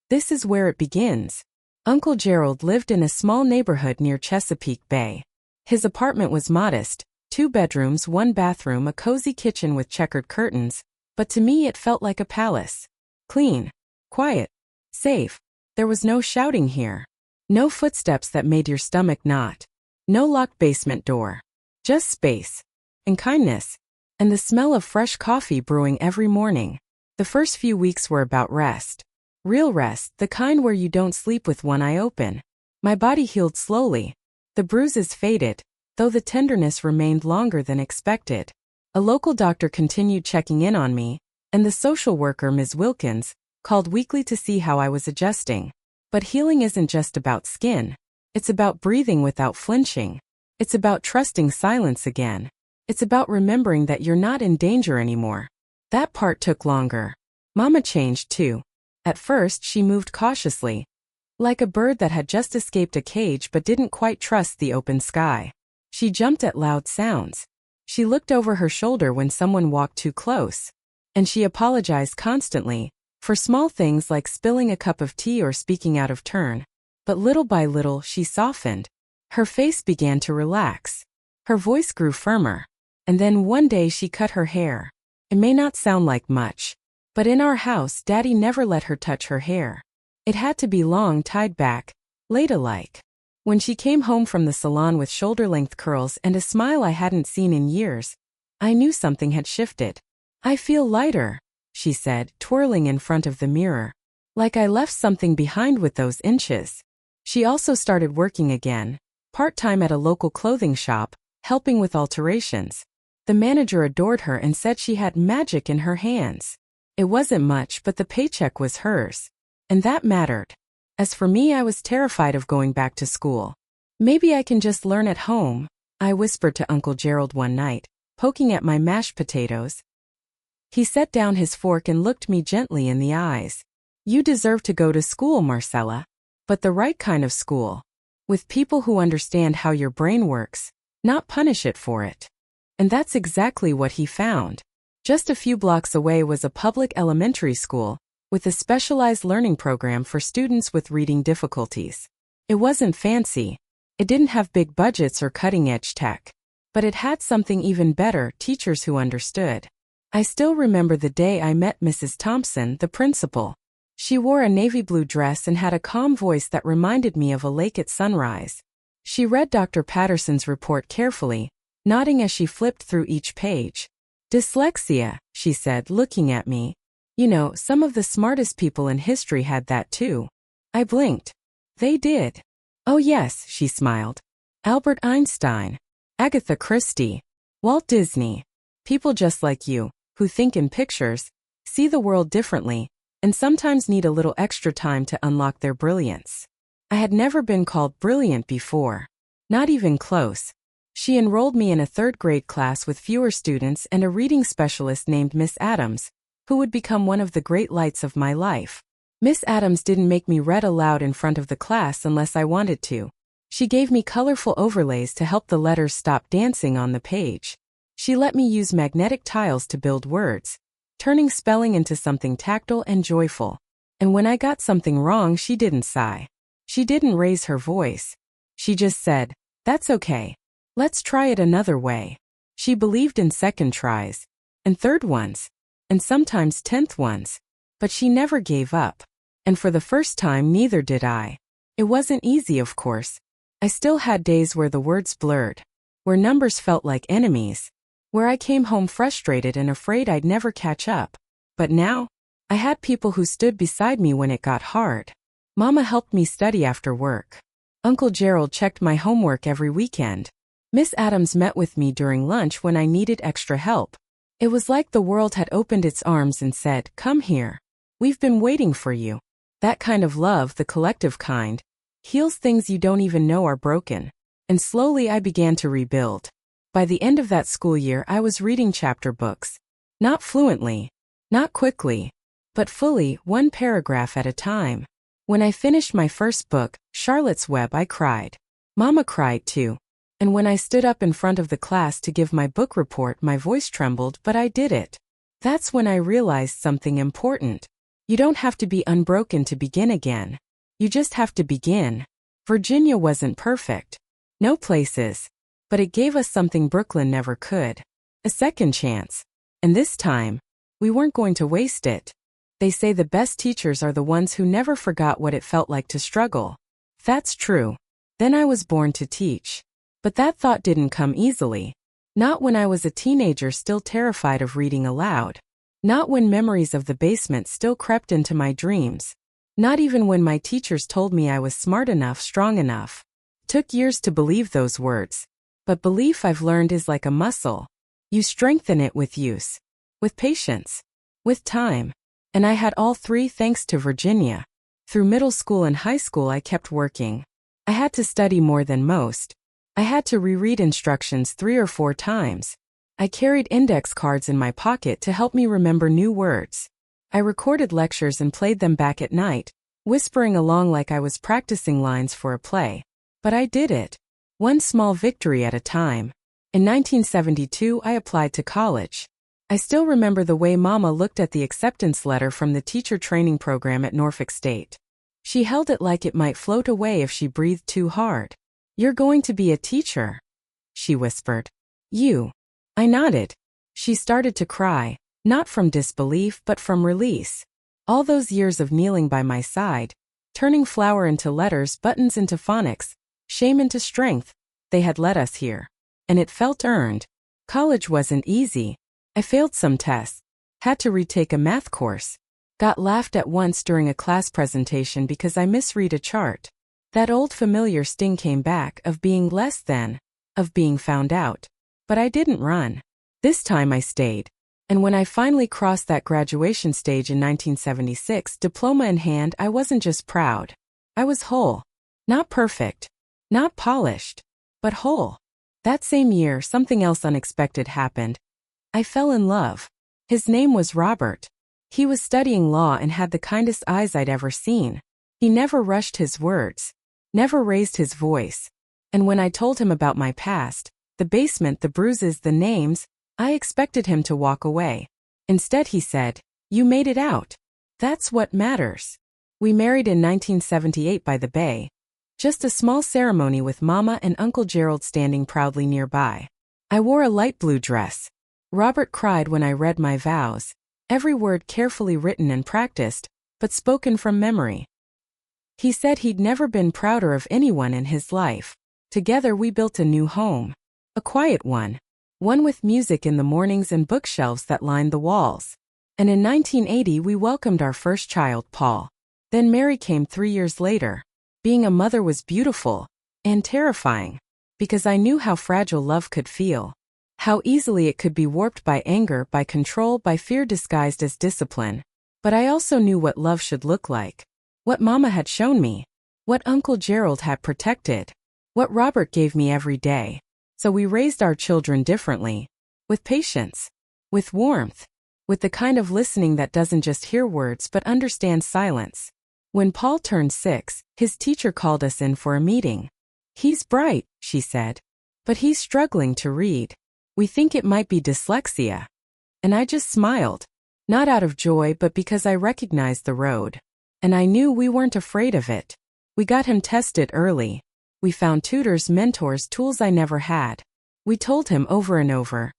this is where it begins. Uncle Gerald lived in a small neighborhood near Chesapeake Bay. His apartment was modest, 2 bedrooms, 1 bathroom, a cozy kitchen with checkered curtains, but to me it felt like a palace. Clean, quiet, safe. There was no shouting here. No footsteps that made your stomach knot. No locked basement door. Just space. And kindness. And the smell of fresh coffee brewing every morning. The first few weeks were about rest. Real rest, the kind where you don't sleep with one eye open. My body healed slowly. The bruises faded, though the tenderness remained longer than expected. A local doctor continued checking in on me, and the social worker, Ms. Wilkins, called weekly to see how I was adjusting. But healing isn't just about skin. It's about breathing without flinching. It's about trusting silence again. It's about remembering that you're not in danger anymore. That part took longer. Mama changed too. At first she moved cautiously, like a bird that had just escaped a cage but didn't quite trust the open sky. She jumped at loud sounds. She looked over her shoulder when someone walked too close. And she apologized constantly, for small things like spilling a cup of tea or speaking out of turn. But little by little she softened. Her face began to relax. Her voice grew firmer. And then one day she cut her hair. It may not sound like much, but in our house Daddy never let her touch her hair. It had to be long, tied back, ladylike. When she came home from the salon with shoulder-length curls and a smile I hadn't seen in years, I knew something had shifted. I feel lighter, she said, twirling in front of the mirror. Like I left something behind with those inches. She also started working again, part-time at a local clothing shop, helping with alterations. The manager adored her and said she had magic in her hands. It wasn't much, but the paycheck was hers. And that mattered. As for me, I was terrified of going back to school. Maybe I can just learn at home, I whispered to Uncle Gerald one night, poking at my mashed potatoes. He set down his fork and looked me gently in the eyes. You deserve to go to school, Marcella. But the right kind of school. With people who understand how your brain works, not punish it for it. And that's exactly what he found. Just a few blocks away was a public elementary school, with a specialized learning program for students with reading difficulties. It wasn't fancy. It didn't have big budgets or cutting-edge tech. But it had something even better, teachers who understood. I still remember the day I met Mrs. Thompson, the principal. She wore a navy blue dress and had a calm voice that reminded me of a lake at sunrise. She read Dr. Patterson's report carefully, nodding as she flipped through each page. Dyslexia, she said, looking at me. You know, some of the smartest people in history had that too. I blinked. They did. Oh yes, she smiled. Albert Einstein, Agatha Christie, Walt Disney. People just like you, who think in pictures, see the world differently, and sometimes need a little extra time to unlock their brilliance. I had never been called brilliant before. Not even close. She enrolled me in a third-grade class with fewer students and a reading specialist named Miss Adams, who would become one of the great lights of my life. Miss Adams didn't make me read aloud in front of the class unless I wanted to. She gave me colorful overlays to help the letters stop dancing on the page. She let me use magnetic tiles to build words, turning spelling into something tactile and joyful. And when I got something wrong, she didn't sigh. She didn't raise her voice. She just said, "That's okay. Let's try it another way." She believed in second tries, and third ones, and sometimes 10th ones. But she never gave up. And for the first time, neither did I. It wasn't easy, of course. I still had days where the words blurred, where numbers felt like enemies, where I came home frustrated and afraid I'd never catch up. But now, I had people who stood beside me when it got hard. Mama helped me study after work. Uncle Gerald checked my homework every weekend. Miss Adams met with me during lunch when I needed extra help. It was like the world had opened its arms and said, "Come here. We've been waiting for you." That kind of love, the collective kind, heals things you don't even know are broken. And slowly I began to rebuild. By the end of that school year, I was reading chapter books. Not fluently, not quickly, but fully, one paragraph at a time. When I finished my first book, Charlotte's Web, I cried. Mama cried too. And when I stood up in front of the class to give my book report, my voice trembled, but I did it. That's when I realized something important. You don't have to be unbroken to begin again. You just have to begin. Virginia wasn't perfect. No place is. But it gave us something Brooklyn never could. A second chance. And this time, we weren't going to waste it. They say the best teachers are the ones who never forgot what it felt like to struggle. That's true. Then I was born to teach. But that thought didn't come easily. Not when I was a teenager still terrified of reading aloud. Not when memories of the basement still crept into my dreams. Not even when my teachers told me I was smart enough, strong enough. Took years to believe those words. But belief, I've learned, is like a muscle. You strengthen it with use. With patience. With time. And I had all three thanks to Virginia. Through middle school and high school I kept working. I had to study more than most. I had to reread instructions 3 or 4 times. I carried index cards in my pocket to help me remember new words. I recorded lectures and played them back at night, whispering along like I was practicing lines for a play. But I did it. One small victory at a time. In 1972, I applied to college. I still remember the way Mama looked at the acceptance letter from the teacher training program at Norfolk State. She held it like it might float away if she breathed too hard. "You're going to be a teacher," she whispered. "You." I nodded. She started to cry, not from disbelief but from release. All those years of kneeling by my side, turning flour into letters, buttons into phonics, shame into strength, they had led us here. And it felt earned. College wasn't easy. I failed some tests, had to retake a math course, got laughed at once during a class presentation because I misread a chart. That old familiar sting came back, of being less than, of being found out. But I didn't run. This time I stayed. And when I finally crossed that graduation stage in 1976, diploma in hand, I wasn't just proud. I was whole. Not perfect. Not polished. But whole. That same year, something else unexpected happened. I fell in love. His name was Robert. He was studying law and had the kindest eyes I'd ever seen. He never rushed his words. Never raised his voice. And when I told him about my past, the basement, the bruises, the names, I expected him to walk away. Instead he said, "You made it out. That's what matters." We married in 1978 by the bay. Just a small ceremony with Mama and Uncle Gerald standing proudly nearby. I wore a light blue dress. Robert cried when I read my vows, every word carefully written and practiced, but spoken from memory. He said he'd never been prouder of anyone in his life. Together we built a new home. A quiet one. One with music in the mornings and bookshelves that lined the walls. And in 1980 we welcomed our first child, Paul. Then Mary came 3 years later. Being a mother was beautiful. And terrifying. Because I knew how fragile love could feel. How easily it could be warped by anger, by control, by fear disguised as discipline. But I also knew what love should look like. What Mama had shown me. What Uncle Gerald had protected. What Robert gave me every day. So we raised our children differently. With patience. With warmth. With the kind of listening that doesn't just hear words but understands silence. When Paul turned 6, his teacher called us in for a meeting. He's bright, she said. But he's struggling to read. We think it might be dyslexia. And I just smiled. Not out of joy but because I recognized the road. And I knew we weren't afraid of it. We got him tested early. We found tutors, mentors, tools I never had. We told him over and over.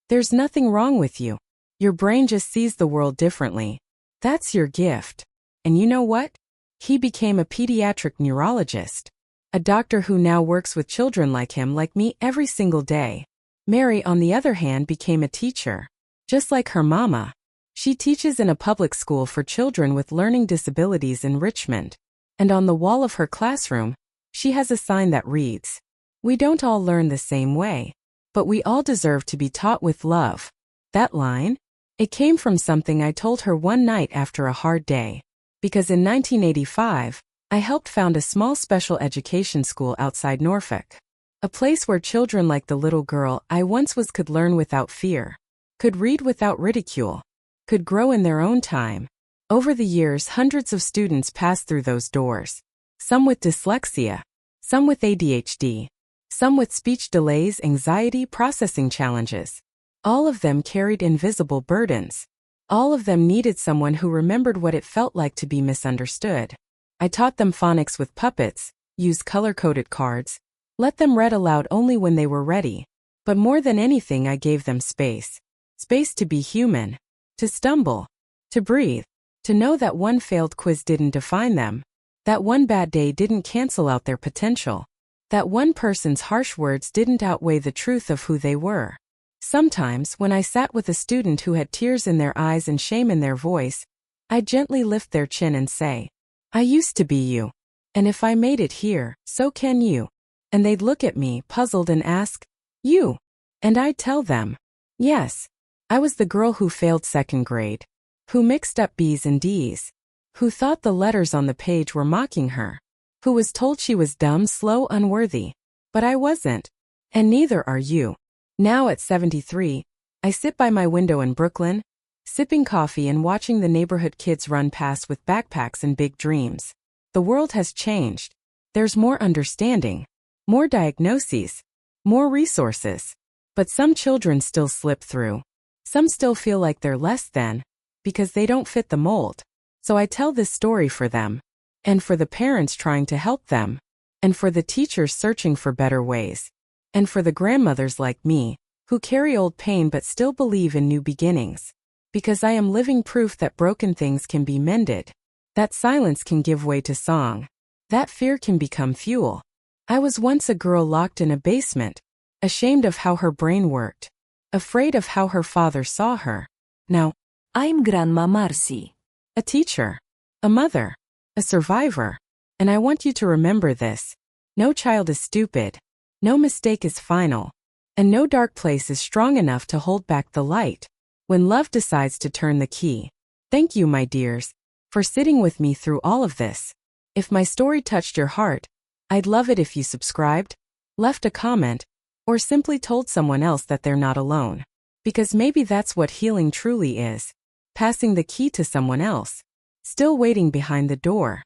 There's nothing wrong with you. Your brain just sees the world differently. That's your gift. And you know what? He became a pediatric neurologist. A doctor who now works with children like him, like me, every single day. Mary, on the other hand, became a teacher. Just like her mama. She teaches in a public school for children with learning disabilities in Richmond. And on the wall of her classroom, she has a sign that reads, "We don't all learn the same way, but we all deserve to be taught with love." That line? It came from something I told her one night after a hard day. Because in 1985, I helped found a small special education school outside Norfolk. A place where children like the little girl I once was could learn without fear, could read without ridicule, could grow in their own time. Over the years, hundreds of students passed through those doors. Some with dyslexia, some with ADHD, some with speech delays, anxiety, processing challenges. All of them carried invisible burdens. All of them needed someone who remembered what it felt like to be misunderstood. I taught them phonics with puppets, used color-coded cards, let them read aloud only when they were ready. But more than anything, I gave them space. Space to be human, to stumble, to breathe, to know that one failed quiz didn't define them. That one bad day didn't cancel out their potential. That one person's harsh words didn't outweigh the truth of who they were. Sometimes, when I sat with a student who had tears in their eyes and shame in their voice, I'd gently lift their chin and say, "I used to be you. And if I made it here, so can you." And they'd look at me, puzzled, and ask, "You?" And I'd tell them, "Yes. I was the girl who failed second grade. Who mixed up B's and D's. Who thought the letters on the page were mocking her. Who was told she was dumb, slow, unworthy. But I wasn't. And neither are you." Now at 73, I sit by my window in Brooklyn, sipping coffee and watching the neighborhood kids run past with backpacks and big dreams. The world has changed. There's more understanding, more diagnoses, more resources. But some children still slip through. Some still feel like they're less than, because they don't fit the mold. So I tell this story for them, and for the parents trying to help them, and for the teachers searching for better ways, and for the grandmothers like me, who carry old pain but still believe in new beginnings. Because I am living proof that broken things can be mended, that silence can give way to song, that fear can become fuel. I was once a girl locked in a basement, ashamed of how her brain worked, afraid of how her father saw her. Now, I'm Grandma Marcy. A teacher, a mother, a survivor. And I want you to remember this. No child is stupid. No mistake is final. And no dark place is strong enough to hold back the light when love decides to turn the key. Thank you, my dears, for sitting with me through all of this. If my story touched your heart, I'd love it if you subscribed, left a comment, or simply told someone else that they're not alone. Because maybe that's what healing truly is. Passing the key to someone else, still waiting behind the door.